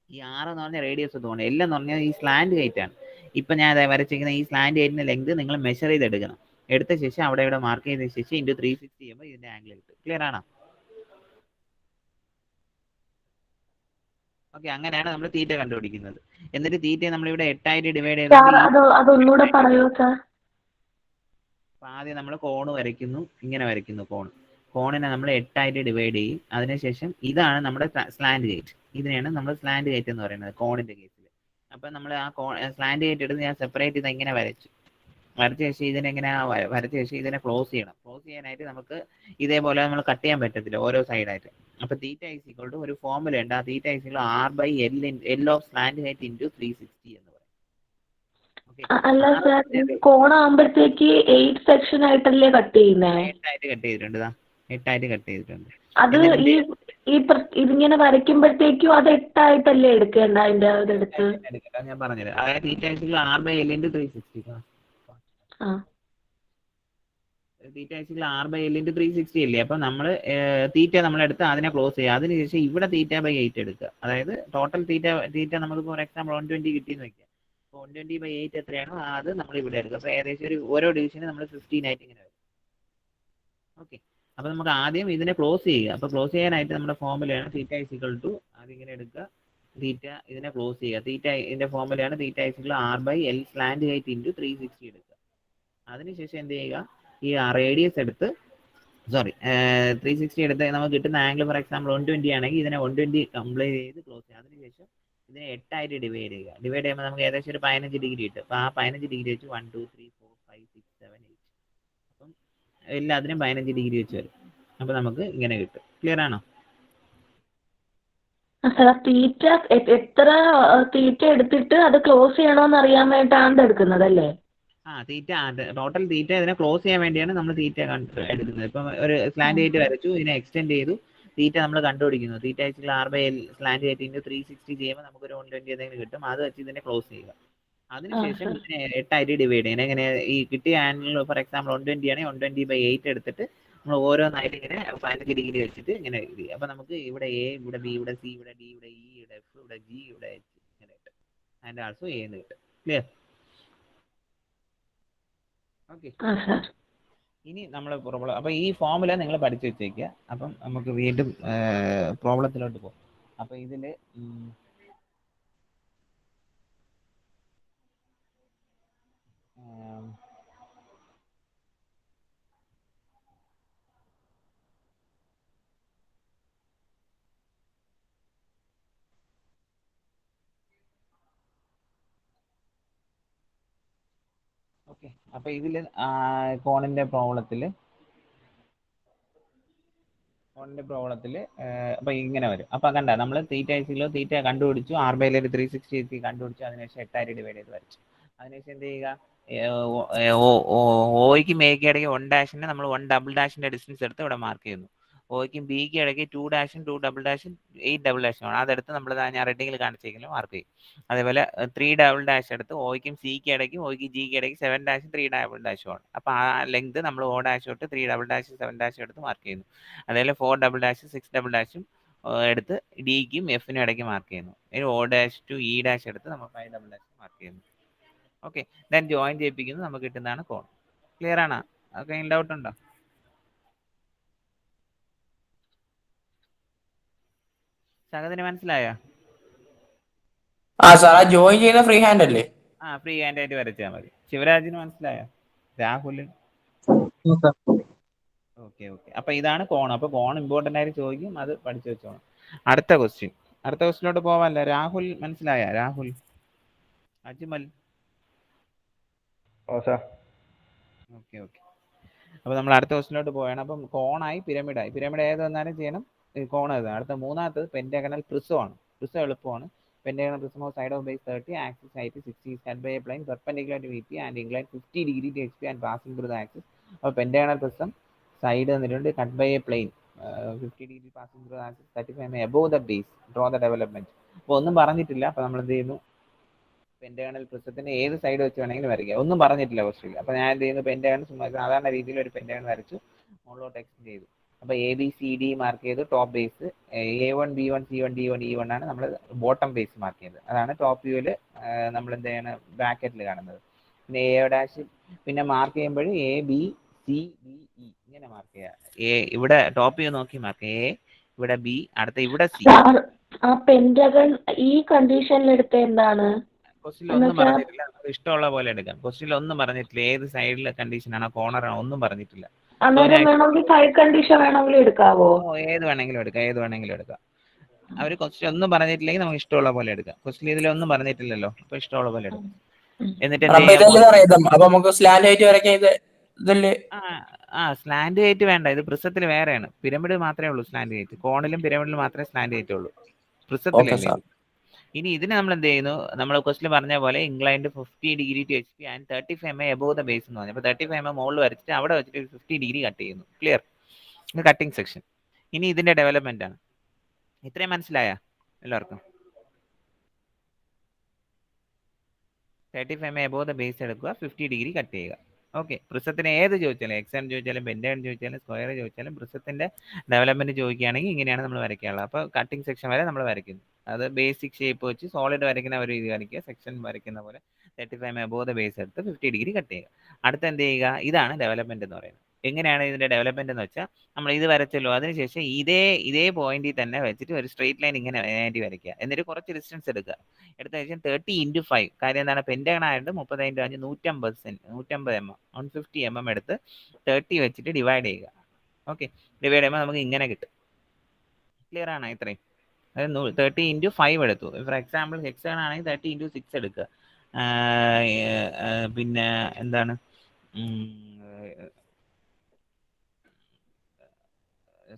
ഈ 6 എന്ന് പറഞ്ഞാൽ റേഡിയസ് തോന്നുന്നു, L എന്ന് പറഞ്ഞാൽ ഈ സ്ലാൻഡ് ഹൈറ്റ് ആണ്. ഇപ്പൊ ഞാൻ വരച്ചിരിക്കുന്ന ഈ സ്ലാൻഡ് ഹൈറ്റിന്റെ ലെങ്ത് നിങ്ങൾ മെഷർ ചെയ്തെടുക്കണം. എടുത്ത ശേഷം അവിടെ ഇവിടെ മാർക്ക് ചെയ്ത ശേഷം ഇൻറ്റു 360 ചെയ്യുമ്പോൾ ഇതിന്റെ ആംഗിൾ കിട്ടും. ക്ലിയർ ആണോ? ഓക്കെ, അങ്ങനെയാണ് നമ്മൾ തീറ്റ കണ്ടുപിടിക്കുന്നത്. എന്നിട്ട് തീറ്റ നമ്മളിവിടെ 8 ആയിട്ട് ഡിവൈഡ് ചെയ്ത് അതൊന്നുകൂടെ പറയൂ സാർ. ആദ്യം നമ്മൾ കോണ് വരയ്ക്കുന്നു, ഇങ്ങനെ വരയ്ക്കുന്നു കോണിനെ നമ്മൾ 8 ആയിട്ട് ഡിവൈഡ് ചെയ്യും. അതിനുശേഷം ഇതാണ് നമ്മുടെ സ്ലാൻഡ് ഹൈറ്റ്. ഇതിനെയാണ് നമ്മൾ സ്ലാൻഡ് ഹൈറ്റ് എന്ന് പറയുന്നത് കോണിന്റെ കേസിൽ. അപ്പൊ നമ്മൾ ആ സ്ലാൻഡ് ഹൈറ്റ് എടുത്ത് ഞാൻ സെപ്പറേറ്റ് ചെയ്ത് ഇങ്ങനെ വരച്ച ശേഷം ഇതിനെങ്ങനെ വരച്ച ശേഷം ഇതിനെ ക്ലോസ് ചെയ്യണം. ക്ലോസ് ചെയ്യാനായിട്ട് നമുക്ക് ഇതേപോലെ നമ്മൾ കട്ട് ചെയ്യാൻ പറ്റത്തില്ല ഓരോ സൈഡായിട്ട്. അപ്പൊ തീറ്റ ഈസ് ഈക്വൽ ടു ഒരു ഫോർമുല ഉണ്ട്, ആ തീറ്റ is equal R/L of slant height into 360 എന്ന് പറയും. അല്ല സാർ, കോണാകുമ്പോഴത്തേക്ക് 8 സെക്ഷൻ ആയിട്ടല്ലേ കട്ട് ചെയ്യുന്നേ? 8 ആയിട്ട് കട്ട് ചെയ്തിട്ടുണ്ട്, 8 ആയിട്ട് കട്ട് ചെയ്തിട്ടുണ്ട്. അത് ഇതിങ്ങനെ വരയ്ക്കുമ്പോഴത്തേക്കും അത് 8 ആയിട്ടല്ലേ എടുക്കേണ്ട അതിന്റെ അതെടുത്ത്? ഞാൻ പറഞ്ഞുതരാം. അതായത് തീറ്റ is equal R/L × 360. Theta is equal R/L × 360 അല്ലേ. അപ്പൊ നമ്മൾ തീറ്റ നമ്മളെടുത്ത് അതിനെ ക്ലോസ് ചെയ്യുക. അതിനുശേഷം ഇവിടെ തീറ്റ/8 എടുക്കുക. അതായത് ടോട്ടൽ തീറ്റ നമുക്ക് ഫോർ എക്സാമ്പിൾ 120 കിട്ടിയെന്ന് വെക്കുക. 120/8 എത്രയാണോ അത് നമ്മൾ ഇവിടെ എടുക്കുക. അപ്പോൾ ഏകദേശം ഓരോ ഡിവിഷനും നമ്മൾ 15 ആയിട്ട് ഇങ്ങനെ വരും. ഓക്കെ, അപ്പോൾ നമുക്ക് ആദ്യം ഇതിനെ ക്ലോസ് ചെയ്യുക. അപ്പോൾ ക്ലോസ് ചെയ്യാനായിട്ട് നമ്മുടെ ഫോർമുലയാണ് തീറ്റ ഈസ് ഈക്വൽ ടു, അതിങ്ങനെ എടുക്കുക, തീറ്റ ഇതിനെ ക്ലോസ് ചെയ്യുക. തീറ്റ ഇതിന്റെ ഫോർമുലയാണ് theta is equal R/L slant height into 360 എടുക്കുക. അതിനുശേഷം എന്ത് ചെയ്യുക, ഈ റേഡിയസ് എടുത്ത് 360 എടുത്ത് നമുക്ക് കിട്ടുന്ന ആംഗിൾ ഫോർ എക്സാമ്പിൾ 120 ആണെങ്കിൽ ഇതിനെ 120 കംപ്ലീറ്റ് ചെയ്ത് ക്ലോസ് ചെയ്യുക. അതിനുശേഷം ഇതിനെ 8 ആയിട്ട് ഡിവൈഡ് ചെയ്യുക. ഡിവൈഡ് ചെയ്യുമ്പോൾ നമുക്ക് ഏകദേശം ഒരു 15 ഡിഗ്രി കിട്ടും. അപ്പോൾ ആ 15 ഡിഗ്രി വെച്ച് 1 2 3 4 5 6 7 8 അപ്പം എല്ലാത്തിനും 15 ഡിഗ്രി വെച്ച് വരും. അപ്പോൾ നമുക്ക് ഇങ്ങനെ കിട്ടും. ക്ലിയർ ആണോ? തീറ്റ എത്ര തീറ്റ എടുത്തിട്ട് അത് ക്ലോസ് ചെയ്യണോന്ന് അറിയാൻ വേണ്ടിയിട്ടാണ് എടുക്കുന്നത് അല്ലേ? തീറ്റ ടോട്ടൽ തീറ്റ ഇതിനെ ക്ലോസ് ചെയ്യാൻ വേണ്ടിയാണ് നമ്മൾ തീറ്റ എടുക്കുന്നത്. ഇപ്പം ഒരു സ്ലാൻഡ് ഹൈറ്റ് വരച്ചു, ഇതിനെ എക്സ്റ്റെൻഡ് ചെയ്തു, തീറ്റ നമ്മൾ കണ്ടുപിടിക്കുന്നു. Theta equal R/L slant height into 360 ചെയ്യുമ്പോൾ നമുക്കൊരു 120 എന്തെങ്കിലും കിട്ടും. അത് വെച്ച് ഇതിനെ ക്ലോസ് ചെയ്യുക. അതിനുശേഷം ഇതിനെ 8 ആയിട്ട് ഡിവൈഡ് ചെയ്യണം. എങ്ങനെ, ഈ കിട്ടിയ ആംഗിൾ ഫോർ എക്സാമ്പിൾ 120 ആണെങ്കിൽ 120/8 എടുത്തിട്ട് നമ്മൾ ഓരോന്നായിട്ട് ഇങ്ങനെ 15 ഡിഗ്രി വെച്ചിട്ട് ഇങ്ങനെ എഴുതി. അപ്പൊ നമുക്ക് ഇവിടെ A, ഇവിടെ B, ഇവിടെ C, ഇവിടെ D, ഇവിടെ E, ഇവിടെ F, ഇവിടെ G, ഇവിടെ H ഇങ്ങനെ കിട്ടും. ആൻഡ് ആൾസോ A എന്ന് കിട്ടും. ക്ലിയർ? ഓക്കെ, ഇനി നമ്മൾ പ്രോബ്ലം, അപ്പൊ ഈ ഫോമുല നിങ്ങൾ പഠിച്ചു വെച്ചേക്കുക. അപ്പം നമുക്ക് വീണ്ടും പ്രോബ്ലത്തിലോട്ട് പോകും. അപ്പൊ ഇതില് ഓക്കെ, അപ്പൊ ഇതില് കോണിന്റെ പ്രോബ്ലത്തില് കോണിന്റെ പ്രോബ്ലത്തിൽ അപ്പൊ ഇങ്ങനെ വരും. അപ്പൊ കണ്ട നമ്മൾ തീറ്റ ഐസിലോ തീറ്റ കണ്ടുപിടിച്ചു, ആർബൈയിൽ 360 കണ്ടുപിടിച്ചു, അതിനുശേഷം 8 ഡിവൈഡ് ചെയ്ത് വരച്ചു. അതിനുശേഷം എന്ത് ചെയ്യുക, ഓയ്ക്കും എക്ക് ഇടയ്ക്ക് 1 ഡാഷിന് നമ്മൾ 1 ഡബിൾ ഡാഷിന്റെ ഡിസ്റ്റൻസ് എടുത്ത് ഇവിടെ മാർക്ക് ചെയ്യുന്നു. ഓയ്ക്കും ബിക്ക് ഇടയ്ക്ക് 2 ഡാഷും 2 ഡബിൾ ഡാഷും 8 ഡബിൾ ഡാഷും ആണ്. അതെടുത്ത് നമ്മൾ ഞാൻ റെഡിങ്ങിൽ കാണിച്ചെങ്കിലും മാർക്ക് ചെയ്യും. അതേപോലെ 3 ഡബിൾ ഡാഷ് എടുത്ത് ഓയ്ക്കും സിക്ക് ഇടയ്ക്കും ഓയ്ക്ക് ജിക്ക് ഇടയ്ക്ക് 7 ഡാഷും 3 ഡബിൾ ഡാഷും ആണ്. അപ്പോൾ ആ ലെങ്ത് നമ്മൾ ഓ ഡാഷ് തൊട്ട് 3 ഡബിൾ ഡാഷും 7 ഡാഷും എടുത്ത് മാർക്ക് ചെയ്യുന്നു. അതേപോലെ 4 ഡബിൾ ഡാഷും 6 ഡബിൾ ഡാഷും എടുത്ത് ഡിക്കും എഫിനും ഇടയ്ക്ക് മാർക്ക് ചെയ്യുന്നു. ഇനി O dash two E dash എടുത്ത് നമ്മൾ 5 ഡബിൾ ഡാഷ് മാർക്ക് ചെയ്യുന്നു. ഓക്കെ, ദെൻ ജോയിൻ ചെയ്യിപ്പിക്കുന്നു, നമുക്ക് കിട്ടുന്നതാണ് കോൺ. ക്ലിയർ ആണോ? ഓക്കെ, ഡൗട്ട് ഉണ്ടോ? സഹദിന് മനസ്സിലായോ? ആ സാർ, ആ ജോയിൻ ചെയ്യുന്ന ഫ്രീ ഹാൻഡ് അല്ലേ? ആ, ഫ്രീ ഹാൻഡ് ആയിട്ട് വരച്ചാൽ മതി. ശിവരാജിന് മനസ്സിലായോ? രാഹുലിന്? Okay okay. അപ്പൊ ഇതാണ് കോൺ. അപ്പൊ കോൺ ഇമ്പോർട്ടന്റ് ആയിട്ട് ചോദിക്കും, അത് പഠിച്ചു വെച്ചോണം. അടുത്ത ക്വസ്റ്റ്യനിലോട്ട് പോവാല്ലേ? രാഹുൽ മനസ്സിലായ? രാഹുൽ, അജ്മൽ? Okay okay. അപ്പൊ നമ്മൾ അടുത്ത ക്വസ്റ്റ്യനിലോട്ട് പോവുകയാണ്. അപ്പം കോണായി പിരമിഡായി. പിരമിഡ് ഏത് വന്നാലും ചെയ്യണം, കോൺ ഏത്. അടുത്ത മൂന്നാമത്തത് പെന്റഗണൽ പ്രിസമാണ്. പ്രിസം എളുപ്പമാണ്. Pentagonal prism of side of base 30, axis height 60 is cut by a plane perpendicular to VP and inclined 50 degree to HP and passing through the axis. അപ്പോൾ Pentagonal prism side എന്നിട്ടുണ്ട് cut by a plane 50 degree passing through the axis 35 mm above the base. Draw the development. അപ്പോൾ ഒന്നും പറഞ്ഞിട്ടില്ല. അപ്പോൾ നമ്മൾ എന്ത് ചെയ്യുന്നു, pentagonal പ്രിസത്തിന് ഏത് side വെച്ച് വേണമെങ്കിലും വരയ്ക്കുക. ഒന്നും പറഞ്ഞിട്ടില്ല ക്വസ്റ്റ്യനിൽ. അപ്പോൾ ഞാൻ എന്ത് ചെയ്യുന്നു, പെന്റഗൺ സാധാരണ രീതിയിൽ ഒരു പെന്റഗൺ വരച്ചു, മുകളിലോട്ട് എക്സ്റ്റെൻഡ് ചെയ്തു. അപ്പോൾ A B C D mark ചെയ്ത് top base, A1 B1 C1 D1 E1 ആണ് നമ്മൾ ബോട്ടം ബേസ് മാർക്ക് ചെയ്തത്. അതാണ് ടോപ്പ് വ്യൂവിൽ നമ്മൾ എന്ത് ചെയ്യണം, ബ്രാക്കറ്റിൽ കാണുന്നത്. പിന്നെ എ ഡാഷ് പിന്നെ മാർക്ക് ചെയ്യുമ്പോൾ A B C D E ഇങ്ങനെ മാർക്ക് ചെയ്യുക. ഇവിടെ ടോപ്പ് വ്യൂ നോക്കി മാർക്ക് എ, ഇവിടെ ബി, അടുത്ത ഇവിടെ സി. ആ പെന്റഗൺ ഈ കണ്ടീഷനിൽ എടുത്ത എന്താണ്? ക്വസ്റ്റിൽ ഒന്നും പറഞ്ഞിട്ടില്ല, നമുക്ക് ഇഷ്ടമുള്ള പോലെ എടുക്കാം. ക്വസ്റ്റിൽ ഒന്നും പറഞ്ഞിട്ടില്ല, ഏത് സൈഡിലെ കണ്ടീഷൻ ആണോ, കോർണർ ആണോ, ഒന്നും പറഞ്ഞിട്ടില്ല. അന്നേരം വേണമെങ്കിൽ സൈഡ് കണ്ടീഷൻ വേണമെങ്കിൽ എടുക്കാവോ? ഏത് വേണമെങ്കിലും എടുക്കാം. അവർ ക്വസ്റ്റ്യൻ ഒന്നും പറഞ്ഞിട്ടില്ലെങ്കിൽ നമുക്ക് ഇഷ്ടമുള്ള പോലെ എടുക്കാം. ക്വസ്റ്റ്യൻ ഇതിലൊന്നും പറഞ്ഞിട്ടില്ലല്ലോ, അപ്പൊ ഇഷ്ടമുള്ള പോലെ എടുക്കാം. എന്നിട്ട് അപ്പൊ നമുക്ക് സ്ലാൻഡ് ഹൈറ്റ് വരയ്ക്കാൻ ഇതല്ലേ? സ്ലാൻഡ് ഹൈറ്റ് വേണ്ട, ഇത് പ്രിസത്തിൽ വേറെയാണ്. പിരമിഡ് മാത്രമേ ഉള്ളൂ സ്ലാൻഡ് ഹൈറ്റ്. കോണിലും പിരമിഡിലും മാത്രമേ സ്ലാൻഡ് ഹൈറ്റ് ഉള്ളൂ, പ്രിസത്തിലല്ലേ. ഇനി ഇതിന് നമ്മൾ എന്ത് ചെയ്യുന്നു, നമ്മൾ ക്വസ്റ്റിൽ പറഞ്ഞ പോലെ inclined 50 degree to HP and 35 mm above the base എന്ന് പറഞ്ഞു. അപ്പോൾ 35 mm മുകളിൽ വരച്ചിട്ട് അവിടെ വെച്ചിട്ട് 50 ഡിഗ്രി കട്ട് ചെയ്യുന്നു. ക്ലിയർ? ഇത് കട്ടിങ് സെക്ഷൻ. ഇനി ഇതിന്റെ ഡെവലപ്മെന്റ് ആണ്. ഇത്രയും മനസ്സിലായ എല്ലാവർക്കും? 35 mm എബോവ് ദ ബേസ് എടുക്കുക, 50 ഡിഗ്രി കട്ട് ചെയ്യുക. ഓക്കെ, പ്രിസത്തിന് ഏത് ചോദിച്ചാലും, എക്സാം ചോദിച്ചാലും, പെന്റഗൺ ചോദിച്ചാലും, സ്ക്വയർ ചോദിച്ചാലും, പ്രിസത്തിന്റെ ഡെവലപ്മെന്റ് ചോദിക്കുകയാണെങ്കിൽ ഇങ്ങനെയാണ് നമ്മൾ വരയ്ക്കാനുള്ളത്. അപ്പോൾ കട്ടിങ് സെക്ഷൻ വരെ നമ്മൾ വരയ്ക്കുന്നു. അത് ബേസിക് ഷേപ്പ് വെച്ച് സോളിഡ് വരയ്ക്കുന്ന ഒരു രീതി വരയ്ക്കുക. സെക്ഷൻ വരയ്ക്കുന്ന പോലെ 35 mm എബോവ് ദ ബേസ് എടുത്ത് 50 ഡിഗ്രി കട്ട് ചെയ്യുക. അടുത്ത എന്ത് ചെയ്യുക, ഇതാണ് ഡെവലപ്മെന്റ് എന്ന് പറയുന്നത്. എങ്ങനെയാണ് ഇതിന്റെ ഡെവലപ്മെന്റ് എന്ന് വെച്ചാൽ, നമ്മൾ ഇത് വരച്ചല്ലോ, അതിനുശേഷം ഇതേ പോയിന്റിൽ തന്നെ വെച്ചിട്ട് ഒരു സ്ട്രെയിറ്റ് ലൈൻ ഇങ്ങനെ വേണ്ടി വരയ്ക്കുക. എന്നിട്ട് കുറച്ച് ഡിസ്റ്റൻസ് എടുക്കുക. എടുത്ത ശേഷം 30 × 5, കാര്യം എന്താണ്, പെന്റഗൺ ആയിട്ട് 30 × 5 150 mm 150 mm എടുത്ത് 30 വെച്ചിട്ട് ഡിവൈഡ് ചെയ്യുക. ഓക്കെ, ഡിവൈഡ് ചെയ്യുമ്പോൾ നമുക്ക് ഇങ്ങനെ കിട്ടും. ക്ലിയർ ആണോ? ഇത്രയും 30 × 5 എടുത്തു. ഫോർ എക്സാമ്പിൾ ഹെക്സഗൺ ആണെങ്കിൽ 30 × 6 എടുക്കുക. പിന്നെ എന്താണ്,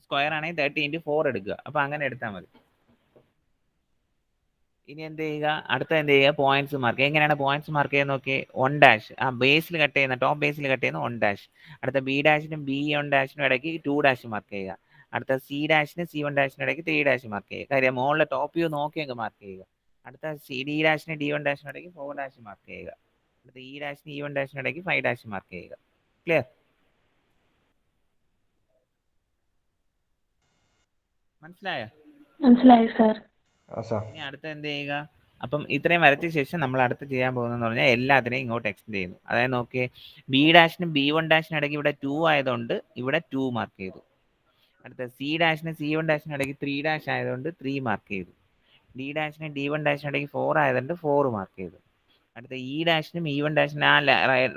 സ്ക്വയർ ആണെങ്കിൽ 30 × 4 എടുക്കുക. അപ്പൊ അങ്ങനെ എടുത്താൽ മതി. ഇനി എന്ത് ചെയ്യുക, അടുത്ത എന്ത് ചെയ്യുക, പോയിന്റ്സ് മാർക്ക്. എങ്ങനെയാണ് പോയിന്റ്സ് മാർക്ക് ചെയ്യുന്നത് നോക്കി. 1 ഡാഷ് ആ ബേസിൽ കട്ട് ചെയ്യുന്ന, ടോപ്പ് ബേസിൽ കട്ട് ചെയ്യുന്ന 1 ഡാഷ്. അടുത്ത ബി ഡാഷിനും B1 ഡാഷിനും ഇടയ്ക്ക് 2 ഡാഷ് മാർക്ക് ചെയ്യുക. അടുത്ത സി ഡാഷിന് C1 ഡാഷിനും ഇടയ്ക്ക് 3 ഡാഷ് മാർക്ക് ചെയ്യുക. കാര്യം മുകളിലെ ടോപ്പ് വ്യൂ നോക്കി അങ്ങ് മാർക്ക് ചെയ്യുക. അടുത്ത ഡി ഡാഷിന് D1 ഡാഷിനും ഇടയ്ക്ക് 4 ഡാഷ് മാർക്ക് ചെയ്യുക. അടുത്ത ഇ ഡാഷിന് E1 ഡാഷിനും ഇടയ്ക്ക് 5 ഡാഷ് മാർക്ക് ചെയ്യുക. ക്ലിയർ? മനസ്സിലായി സർ. ഇനി അടുത്ത എന്ത് ചെയ്യുക, അപ്പം ഇത്രയും വരച്ച ശേഷം നമ്മൾ അടുത്ത് ചെയ്യാൻ പോകുന്നതെന്ന് പറഞ്ഞാൽ എല്ലാത്തിനെയും ഇങ്ങോട്ട് എക്സ്റ്റെൻഡ് ചെയ്യുന്നു. അതായത് നോക്കിയേ, ബി ഡാഷിനും B1 ഡാഷിനും ഇടയ്ക്ക് ഇവിടെ 2 ആയതുകൊണ്ട് ഇവിടെ 2 മാർക്ക് ചെയ്തു. അടുത്ത സി ഡാഷിന് C1 ഡാഷിനും ഇടയ്ക്ക് 3 ഡാഷ് ആയതുകൊണ്ട് 3 മാർക്ക് ചെയ്തു. ഡി ഡാഷിന് D1 ഡാഷിനും ഇടയ്ക്ക് 4 ആയതുകൊണ്ട് 4 മാർക്ക് ചെയ്തു. അടുത്ത ഇ ഡാഷിനും E1 ഡാഷിനും ആ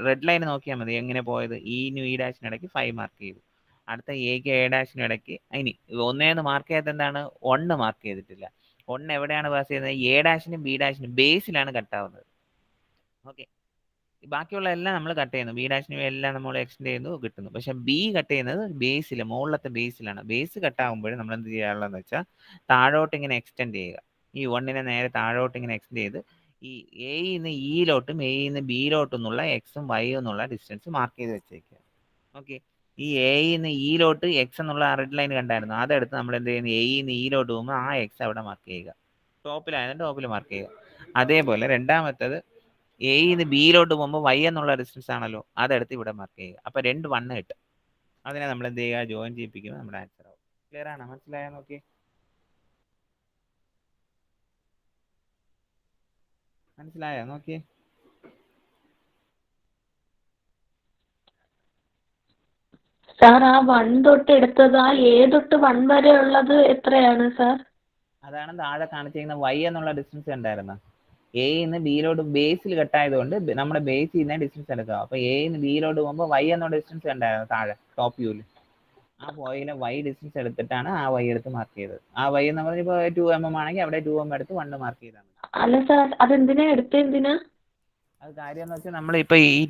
റെഡ് ലൈൻ നോക്കിയാൽ മതി എങ്ങനെ പോയത്. ഇനും ഇ ഡാഷിനും ഇടയ്ക്ക് 5 മാർക്ക് ചെയ്തു. അടുത്ത എക്ക് എ ഡാഷിനും ഇടയ്ക്ക്, ഇനി ഒന്നേന്ന് മാർക്ക് ചെയ്തത് എന്താണ്, 1 മാർക്ക് ചെയ്തിട്ടില്ല. 1 എവിടെയാണ് പാസ് ചെയ്യുന്നത്, എ ഡാഷിനും ബി ഡാഷിനും ബേസിലാണ് കട്ടാവുന്നത്. ഓക്കെ, ബാക്കിയുള്ള എല്ലാം നമ്മൾ കട്ട് ചെയ്യുന്നു. ബി ഡാഷിനും എല്ലാം നമ്മൾ എക്സ്റ്റെൻഡ് ചെയ്യുന്നു, കിട്ടുന്നു. പക്ഷെ ബി കട്ട് ചെയ്യുന്നത് ബേസിൽ, മുകളിലത്തെ ബേസിലാണ്. ബേസ് കട്ടാകുമ്പോൾ നമ്മൾ എന്ത് ചെയ്യാനുള്ളതെന്ന് വെച്ചാൽ താഴോട്ട് ഇങ്ങനെ എക്സ്റ്റെൻഡ് ചെയ്യുക. ഈ 1നെ നേരെ താഴോട്ട് ഇങ്ങനെ എക്സ്റ്റെൻഡ് ചെയ്ത് ഈ എയിന്ന് ഇയിലോട്ടും എയിന്ന് ബിയിലോട്ടും എന്നുള്ള എക്സും വൈയും എന്നുള്ള ഡിസ്റ്റൻസ് മാർക്ക് ചെയ്ത് വെച്ചേക്കുക. ഓക്കെ, ഈ എയിന്ന് ഇയിലോട്ട് എക്സ് എന്നുള്ള റെഡ് ലൈൻ കണ്ടായിരുന്നു, അതെടുത്ത് നമ്മൾ എന്ത് ചെയ്യുന്നു, എയിന്ന് ഇയിലോട്ട് പോകുമ്പോൾ ആ എക്സ് അവിടെ മാർക്ക് ചെയ്യുക. ടോപ്പിലായാലും ടോപ്പിൽ മാർക്ക് ചെയ്യുക. അതേപോലെ രണ്ടാമത്തത് എയിന്ന് ബിയിലോട്ട് പോകുമ്പോൾ വൈ എന്നുള്ള ഡിസ്റ്റൻസ് ആണല്ലോ, അതെടുത്ത് ഇവിടെ മാർക്ക് ചെയ്യുക. അപ്പൊ 2 1 കിട്ടും. അതിനെ നമ്മൾ എന്ത് ചെയ്യുക, ജോയിൻ ചെയ്യിപ്പിക്കുമ്പോൾ നമ്മുടെ ആൻസർ ആവും. ക്ലിയർ ആണോ? മനസ്സിലായോ? നോക്കി, മനസ്സിലായോ? നോക്കി. സാർ ആ 1 തൊട്ട് എടുത്തത് ആ എ തൊട്ട് 1 വരെ ഉള്ളത് എത്രയാണ് സാർ? അതാണ് താഴെ കാണിച്ചിരിക്കുന്ന വൈ എന്നുള്ള ഡിസ്റ്റൻസ് കണ്ടായിരുന്ന. എയിന്ന് ബിയിലോട്ട് ബേസിൽ കട്ടായതുകൊണ്ട് നമ്മുടെ ബേസിൽ നിന്ന് ഡിസ്റ്റൻസ് എടുക്കുക. അപ്പൊ എയിന്ന് ബിയിലോട്ട് പോകുമ്പോൾ വൈ എന്നുള്ള ഡിസ്റ്റൻസ് കണ്ടായിരുന്നു താഴെ ടോപ്പ് വ്യൂല്. ആ പോയിലെ വൈ ഡിസ്റ്റൻസ് എടുത്തിട്ടാണ് ആ വൈ എടുത്ത് മാർക്ക് ചെയ്തത്. ആ വൈ എന്ന് പറഞ്ഞാൽ ഇപ്പോൾ 2 mm ആണെങ്കിൽ അവിടെ 2 mm എടുത്ത് 1 മാർക്ക് ചെയ്താണ്. അല്ല സാർ, അതെന്തിനാ എടുത്തെന്തിനാ? അത് കാര്യം എന്ന് വെച്ചാൽ നമ്മളിപ്പോ ഈ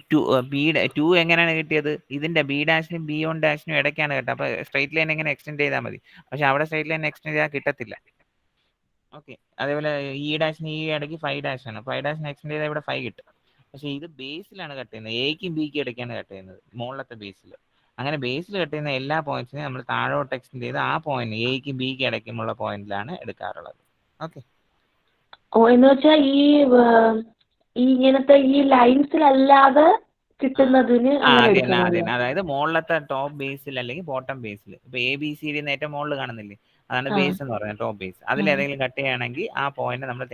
ടു എങ്ങനെയാണ് കിട്ടിയത്, ഇതിന്റെ ബി ഡാഷിനും ബി ഓൺ ഡാഷിനും ഇടയ്ക്കാണ് കേട്ടത്. അപ്പൊ സ്ട്രൈറ്റ് ലൈൻ എങ്ങനെ എക്സ്റ്റെൻഡ് ചെയ്താൽ മതി, പക്ഷെ അവിടെ സ്ട്രൈറ്റ് ലൈൻ എക്സ്റ്റെൻഡ് ചെയ്താൽ കിട്ടത്തില്ല. ഓക്കെ, അതേപോലെ ഈ ഡാഷിന് ഈ ഇടയ്ക്ക് 5 ഡാഷ് ആണ്, 5 ഡാഷിന് എക്സ്റ്റെൻഡ് ചെയ്താൽ ഇവിടെ 5 കിട്ടും. പക്ഷെ ഇത് ബേസിലാണ് കട്ട് ചെയ്യുന്നത്, എക്കും ബിക്കും ഇടയ്ക്കാണ് കട്ട് ചെയ്യുന്നത്, മുകളിലത്തെ ബേസിൽ. അങ്ങനെ ബേസിൽ കട്ട് ചെയ്യുന്ന എല്ലാ പോയിന്റ്സിനെയും നമ്മൾ താഴോട്ട് എക്സ്റ്റെൻഡ് ചെയ്ത് ആ പോയിന്റ് എക്കും ബിക്കും ഇടയ്ക്കുമുള്ള പോയിന്റിലാണ് എടുക്കാറുള്ളത്. ഓക്കെ, ഓ, എന്ന് വെച്ചാൽ ഈ ഇങ്ങനത്തെ ഈ ലൈൻസിലല്ലാതെ കിട്ടുന്നതിന് അങ്ങനെ അതന്നെ എടുക്കണം അല്ലേ? അതന്നെ. അതായത് മുകളിലത്തെ ടോപ്പ് ബേസിൽ അല്ലെങ്കിൽ ബോട്ടം ബേസിൽ. ഇപ്പൊ എ ബി സി ഡി ഏറ്റവും മുകളിൽ കാണുന്നില്ലേ, അതാണ് ആ. ബേസ് എന്ന് പറയുന്നത്, ടോപ്പ് ബേസ്. അതിലേതെങ്കിലും കട്ട് ചെയ്യുകയാണെങ്കിൽ ആ പോയിന്റ് നമ്മൾ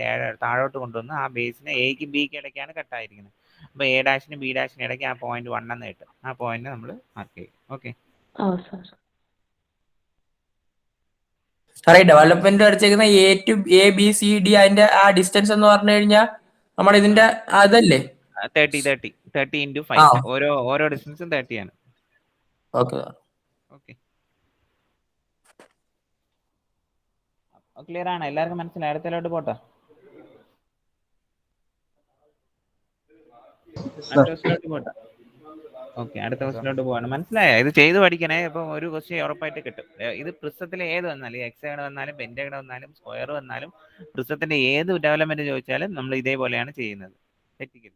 താഴോട്ട് കൊണ്ടുവന്ന് ആ ബേസിനെ എക്കും ബിക്കും ഇടയ്ക്കാണ് കട്ടായിരിക്കുന്നത്. അപ്പൊ എ ഡാഷിനും ബി ഡാഷിനും ഇടയ്ക്ക് ആ പോയിന്റ് 1 എന്ന് കിട്ടും. ആ പോയിന്റ് നമ്മൾ മാർക്ക് ചെയ്യും. Okay, oh sir. സാറേ ഡെവലപ്മെന്റ് അടിച്ചേക്കുന്ന എ ബി സി ഡി അതിന്റെ ആ ഡിസ്റ്റൻസ് എന്ന് പറഞ്ഞു കഴിഞ്ഞാൽ നമ്മുടെ ഇതിന്റെ അതല്ലേ 30 into ആ 5. ഓരോ ഡിസ്റ്റൻസും 30 ആണ്. ഓക്കെ. ഓക്കെ, ക്ലിയർ ആണ്? എല്ലാവർക്കും മനസ്സിലായി? അടുത്തതിലോട്ട് പോട്ടെ. അടുത്ത ക്വസ്റ്റിലോട്ട് പോട്ടെ. ഓക്കെ, അടുത്ത ക്വസ്റ്റിലോട്ട് പോവാണ്. മനസ്സിലായോ? ഇത് ചെയ്ത് പഠിക്കണേ. ഇപ്പൊ ഒരു ക്വസ്റ്റ്യൻ ഉറപ്പായിട്ട് കിട്ടും. ഇത് പ്രിസത്തിൽ ഏത് വന്നാലും, ഹെക്സഗൺ വന്നാലും പെന്റഗൺ വന്നാലും സ്ക്വയർ വന്നാലും പ്രിസത്തിന്റെ ഏത് ഡെവലപ്മെന്റ് ചോദിച്ചാലും നമ്മൾ ഇതേപോലെയാണ് ചെയ്യുന്നത്. തെറ്റിക്കില്ല.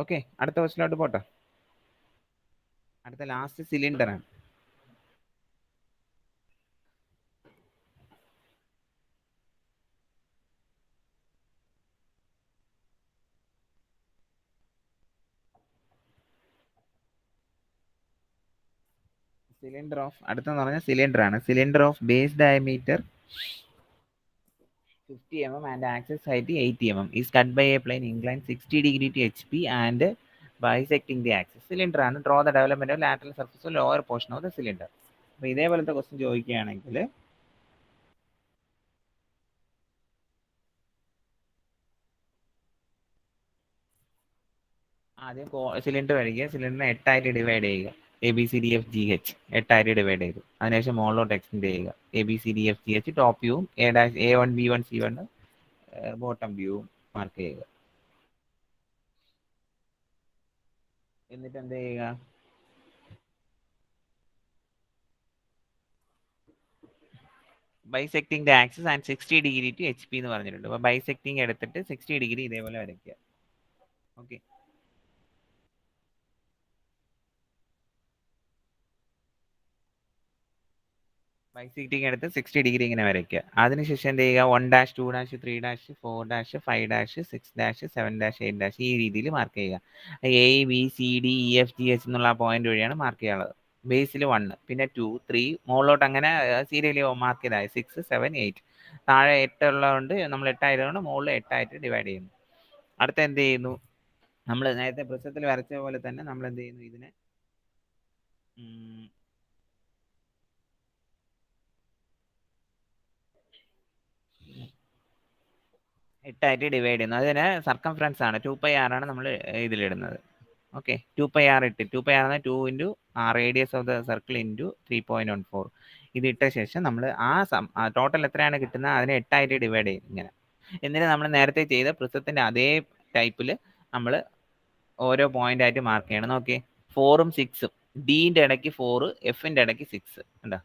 ഓക്കെ, അടുത്ത ക്വസ്റ്റിലോട്ട് പോട്ടെ. അടുത്ത ലാസ്റ്റ് സിലിണ്ടർ ആണ്. സിലിണ്ടർ ഓഫ്, അടുത്തെന്ന് പറഞ്ഞാൽ സിലിണ്ടർ ആണ്. Cylinder of base diameter 50 mm and axis height 80 mm is cut by a plane inclined 60 degree to HP and bisecting the axis. Cylinder ആണ്. Draw the development of lateral surface lower portion of the cylinder. അപ്പൊ ഇതേപോലത്തെ question ചോദിക്കുകയാണെങ്കിൽ ആദ്യം cylinder വരിക, സിലിണ്ടറിനെ 8 ആയിട്ട് divide ചെയ്യുക. ABCDFGH 8 ആയിട്ട് divide ചെയ്തു. അതിനുശേഷം മുകളിലോട്ട് എക്സ്റ്റെൻഡ് ചെയ്യുക. ABCDFGH ടോപ്പ് വ്യൂവും A1 B1 C1 ബോട്ടം വ്യൂവും മാർക്ക് ചെയ്യുക. എന്നിട്ട് എന്ത് ചെയ്യുക, bisecting the axis and 60 degree to HP എന്ന് പറഞ്ഞിട്ടുണ്ട്. അപ്പൊ ബൈസെക്ടിങ് എടുത്തിട്ട് 60 ഡിഗ്രി ഇതേപോലെ വരയ്ക്കുക. ഓക്കെ, ബൈസെക്ടിങ് എടുത്ത് 60 ഡിഗ്രി ഇങ്ങനെ വരയ്ക്കുക. അതിനുശേഷം എന്ത് ചെയ്യുക, 1 dash 2 dash 3 dash 4 dash 5 dash 6 dash 7 dash 8 dash ഈ രീതിയിൽ മാർക്ക് ചെയ്യുക. ABCDEFGH എന്നുള്ള പോയിന്റ് വഴിയാണ് മാർക്ക് ചെയ്യാനുള്ളത്. ബേസിൽ 1, പിന്നെ 2 3 മുകളിലോട്ട് അങ്ങനെ സീരിയലി മാർക്ക് ചെയ്താൽ 6 7 8. താഴെ 8 ഉള്ളതുകൊണ്ട് നമ്മൾ 8 ആയതുകൊണ്ട് മുകളിൽ 8 ആയിട്ട് ഡിവൈഡ് ചെയ്യുന്നു. അടുത്ത എന്ത് ചെയ്യുന്നു, നമ്മൾ നേരത്തെ പ്രശ്നത്തിൽ വരച്ച പോലെ തന്നെ നമ്മൾ എന്ത് ചെയ്യുന്നു, ഇതിനെ 8 ആയിട്ട് ഡിവൈഡ് ചെയ്യുന്നു. അതിന് സർക്കംഫറൻസ് ആണ് 2πr ആണ് നമ്മൾ ഇതിലിടുന്നത്. ഓക്കെ, 2πr ഇട്ട് 2πr ആണ് 2 into radius of the circle into 3.14. ഇത് ഇട്ട ശേഷം നമ്മൾ ആ ടോട്ടൽ എത്രയാണ് കിട്ടുന്നത് അതിനെ 8 ആയിട്ട് ഡിവൈഡ് ചെയ്യും ഇങ്ങനെ. എന്നിട്ട് നമ്മൾ നേരത്തെ ചെയ്ത പ്രിസത്തിന്റെ അതേ ടൈപ്പിൽ നമ്മൾ ഓരോ പോയിന്റ് ആയിട്ട് മാർക്ക് ചെയ്യണം. നോക്കിയേ 4ഉം 6ഉം ഡിന്റെ ഇടയ്ക്ക് 4, എഫിന്റെ ഇടയ്ക്ക് 6 ഉണ്ടോ.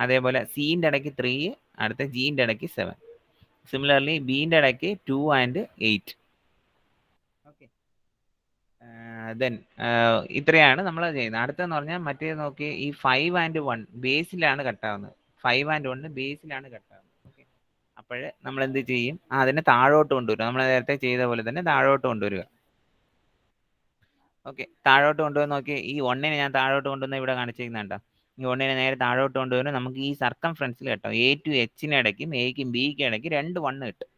അതേപോലെ സിന്റെ ഇടയ്ക്ക് 3, അടുത്ത ജിന്റെ ഇടയ്ക്ക് 7. സിമിലർലി ബിന്റെ ഇടയ്ക്ക് 2 ആൻഡ് 8. ഓക്കെ, ദെൻ ഇത്രയാണ് നമ്മൾ ചെയ്യുന്നത്. അടുത്തെന്ന് പറഞ്ഞാൽ മറ്റേ നോക്കി ഈ 5 ആൻഡ് 1 ബേസിലാണ് കട്ടാവുന്നത്. 5 ആൻഡ് 1 ബേസിലാണ് കട്ടാവുന്നത്. ഓക്കെ, അപ്പോൾ നമ്മൾ എന്ത് ചെയ്യും, അതിനെ താഴോട്ട് കൊണ്ടുവരിക. നമ്മൾ നേരത്തെ ചെയ്ത പോലെ തന്നെ താഴോട്ട് കൊണ്ടുവരിക. ഓക്കെ, താഴോട്ട് കൊണ്ടുവന്ന് നോക്കി ഈ 1നെ ഞാൻ താഴോട്ട് കൊണ്ടുവന്ന് ഇവിടെ കാണിച്ചിരിക്കുന്നുണ്ടോ. ഈ 1നെ നേരെ താഴോട്ട് കൊണ്ടുവരുമ്പോൾ നമുക്ക് ഈ സർക്കംഫറൻസിൽ കേട്ടോ എ ടു എച്ചിന് ഇടയ്ക്കും എക്കും ബിക്കും ഇടയ്ക്ക് 2 1 കിട്ടും.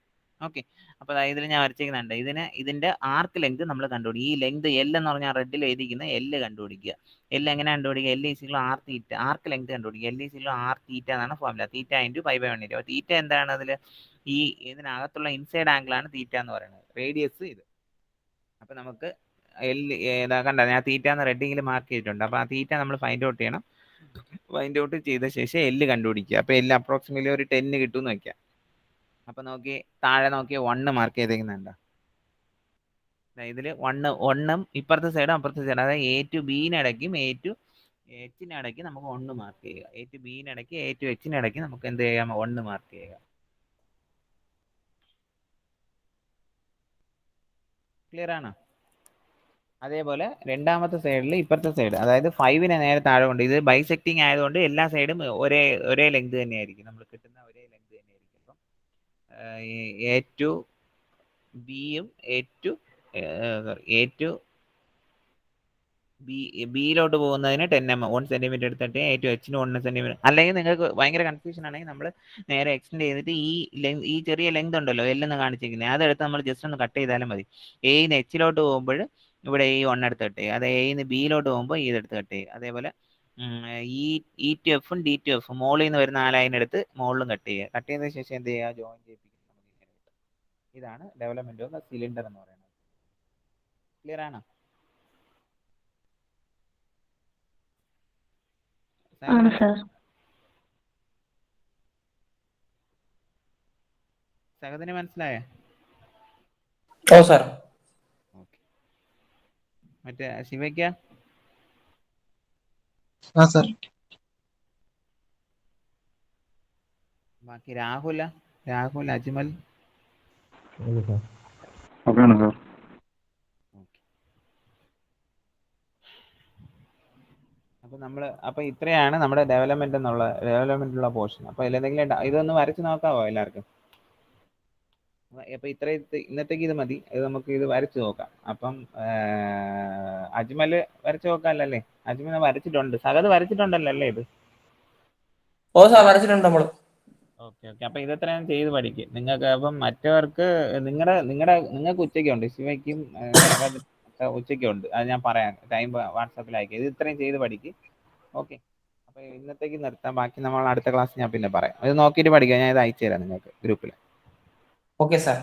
ഓക്കെ, അപ്പോൾ ഇതിൽ ഞാൻ വരച്ചിരിക്കുന്നുണ്ട്. ഇതിന്റെ ആർക്ക് ലെങ്ത് നമ്മൾ കണ്ടുപിടിക്കും. ഈ ലെങ്ത് എൽ എന്ന് പറഞ്ഞാൽ റെഡിൽ എഴുതിക്കുന്ന എല്ല് കണ്ടുപിടിക്കുക. എല്ല് എങ്ങനെ കണ്ടുപിടിക്കുക? L is equal R theta. Arc length കണ്ടുപിടിക്കുക. എൽ ഈസിക്കൽ ആർ തീറ്റ എന്നാണ് formula. Theta into pi by 1. അപ്പോൾ തീറ്റ എന്താണ്? അതിൽ ഈ ഇതിനകത്തുള്ള ഇൻസൈഡ് ആംഗിൾ ആണ് തീറ്റ എന്ന് പറയുന്നത്. റേഡിയസ് ഇത്. അപ്പോൾ നമുക്ക് കണ്ട ഞാൻ തീറ്റ എന്ന് റെഡിങ്ങിൽ മാർക്ക് ചെയ്തിട്ടുണ്ട്. അപ്പോൾ ആ തീറ്റ നമ്മൾ ഫൈൻഡ് ഔട്ട് ചെയ്യണം. ഫൈൻഡ് ഔട്ട് ചെയ്ത ശേഷം എല്ല് കണ്ടുപിടിക്കുക. അപ്പോൾ എല്ല് അപ്രോക്സിമേറ്റ്ലി ഒരു 10 കിട്ടുമെന്ന് വയ്ക്കാം. അപ്പോൾ നോക്കി താഴെ നോക്കി 1 മാർക്ക് ചെയ്തേക്കുന്നുണ്ടോ. ഇതിൽ 1ഉം ഇപ്പുറത്തെ സൈഡും അപ്പുറത്തെ സൈഡും, അതായത് എ ടു ബിനിടയ്ക്കും എ ടു എച്ചിനിടയ്ക്ക് നമുക്ക് 1 മാർക്ക് ചെയ്യുക. എ ടു ബിനിടയ്ക്ക് എ ടു എച്ചിനിടയ്ക്ക് നമുക്ക് എന്ത് ചെയ്യാം? 1 മാർക്ക് ചെയ്യുക. ക്ലിയർ ആണോ? അതേപോലെ രണ്ടാമത്തെ സൈഡിൽ ഇപ്പുറത്തെ സൈഡ്, അതായത് 5നെ നേരെ താഴെ കൊണ്ട്, ഇത് ബൈസെക്റ്റിംഗ് ആയതുകൊണ്ട് എല്ലാ സൈഡും ഒരേ ലെങ്ത് തന്നെയായിരിക്കും. നമ്മൾ കിട്ടുന്ന ഒരേ ലെങ്ത് തന്നെയായിരിക്കും. അപ്പം എ ടു ബിയും എ ടു ബിയിലോട്ട് പോകുന്നതിന് 10 mm 1 സെന്റിമീറ്റർ എടുത്തിട്ട് എ ടു എച്ചിന് 1 സെന്റിമീറ്റർ. അല്ലെങ്കിൽ നിങ്ങൾക്ക് ഭയങ്കര കൺഫ്യൂഷൻ ആണെങ്കിൽ നമ്മൾ നേരെ എക്സ്റ്റെൻഡ് ചെയ്തിട്ട് ഈ ചെറിയ ലെങ്ത് ഉണ്ടല്ലോ എല്ലെന്ന് കാണിച്ചിരിക്കുന്നത്, അതെടുത്ത് നമ്മൾ ജസ്റ്റ് ഒന്ന് കട്ട് ചെയ്താലും മതി. എന്ന് എച്ചിലോട്ട് പോകുമ്പോൾ ഇവിടെ ഈ 1 എടുത്ത് കട്ട് ചെയ്യുക. അത് എന്ന് ബിയിലോട്ട് പോകുമ്പോൾ ഇതെടുത്ത് കട്ട് ചെയ്യുക. അതേപോലെ ഇ ടു എഫും ഡി ടു എഫും മോളിൽ നിന്ന് വരുന്ന 4 ലൈൻ എടുത്ത് മോളിലും കട്ട് ചെയ്യുക. കട്ട് ചെയ്ത ശേഷം എന്ത് ചെയ്യുക? ജോയിൻ ചെയ്യിപ്പിക്കും. ഇതാണ് ഡെവലപ്മെന്റ് ഓഫ് സിലിണ്ടർ എന്ന് പറയുന്നത്. ക്ലിയർ ആണോ? ആണ് സാർ. സഹദിന് മനസ്സിലായോ? ഓ സാർ. ഓക്കെ, മറ്റേ ശിവയ്ക്ക? സാർ. ബാക്കി രാഹുൽ, അജ്മൽ? ഓക്കെയാണ് സാർ. അപ്പൊ ഇത്രയാണ് നമ്മുടെ ഡെവലപ്മെന്റിലുള്ള പോർഷൻ. അപ്പൊ എന്തെങ്കിലും ഇതൊന്ന് വരച്ച് നോക്കാവോ എല്ലാവർക്കും? അപ്പൊ ഇന്നത്തേക്ക് ഇത് മതി. ഇത് നമുക്ക് ഇത് വരച്ച് നോക്കാം. അപ്പം അജ്മല് വരച്ച് നോക്കാമല്ലേ? അജ്മൽ വരച്ചിട്ടുണ്ട്. സഹദ് വരച്ചിട്ടുണ്ടല്ലോ അല്ലേ ഇത്? ഓ സാർ, വരച്ചിട്ടുണ്ട് നമ്മള്. ഓക്കെ. അപ്പൊ ഇതെത്രയും ചെയ്ത് പഠിക്കും നിങ്ങൾക്ക്. അപ്പം മറ്റവർക്ക് നിങ്ങൾക്ക് ഉച്ചയ്ക്കുണ്ട്, ശിവയ്ക്കും ഉച്ചയ്ക്കുണ്ട്. അത് ഞാൻ പറയാം, ടൈം വാട്സാപ്പിൽ അയക്കാം. ഇത് ഇത്രയും ചെയ്ത് പഠിക്കും. ഓക്കെ, അപ്പൊ ഇന്നത്തേക്ക് നിർത്താം. ബാക്കി നമ്മൾ അടുത്ത ക്ലാസ് ഞാൻ പിന്നെ പറയാം. ഇത് നോക്കിയിട്ട് പഠിക്കാം. ഞാൻ ഇത് അയച്ചു തരാം നിങ്ങൾക്ക് ഗ്രൂപ്പിൽ. Okay sir.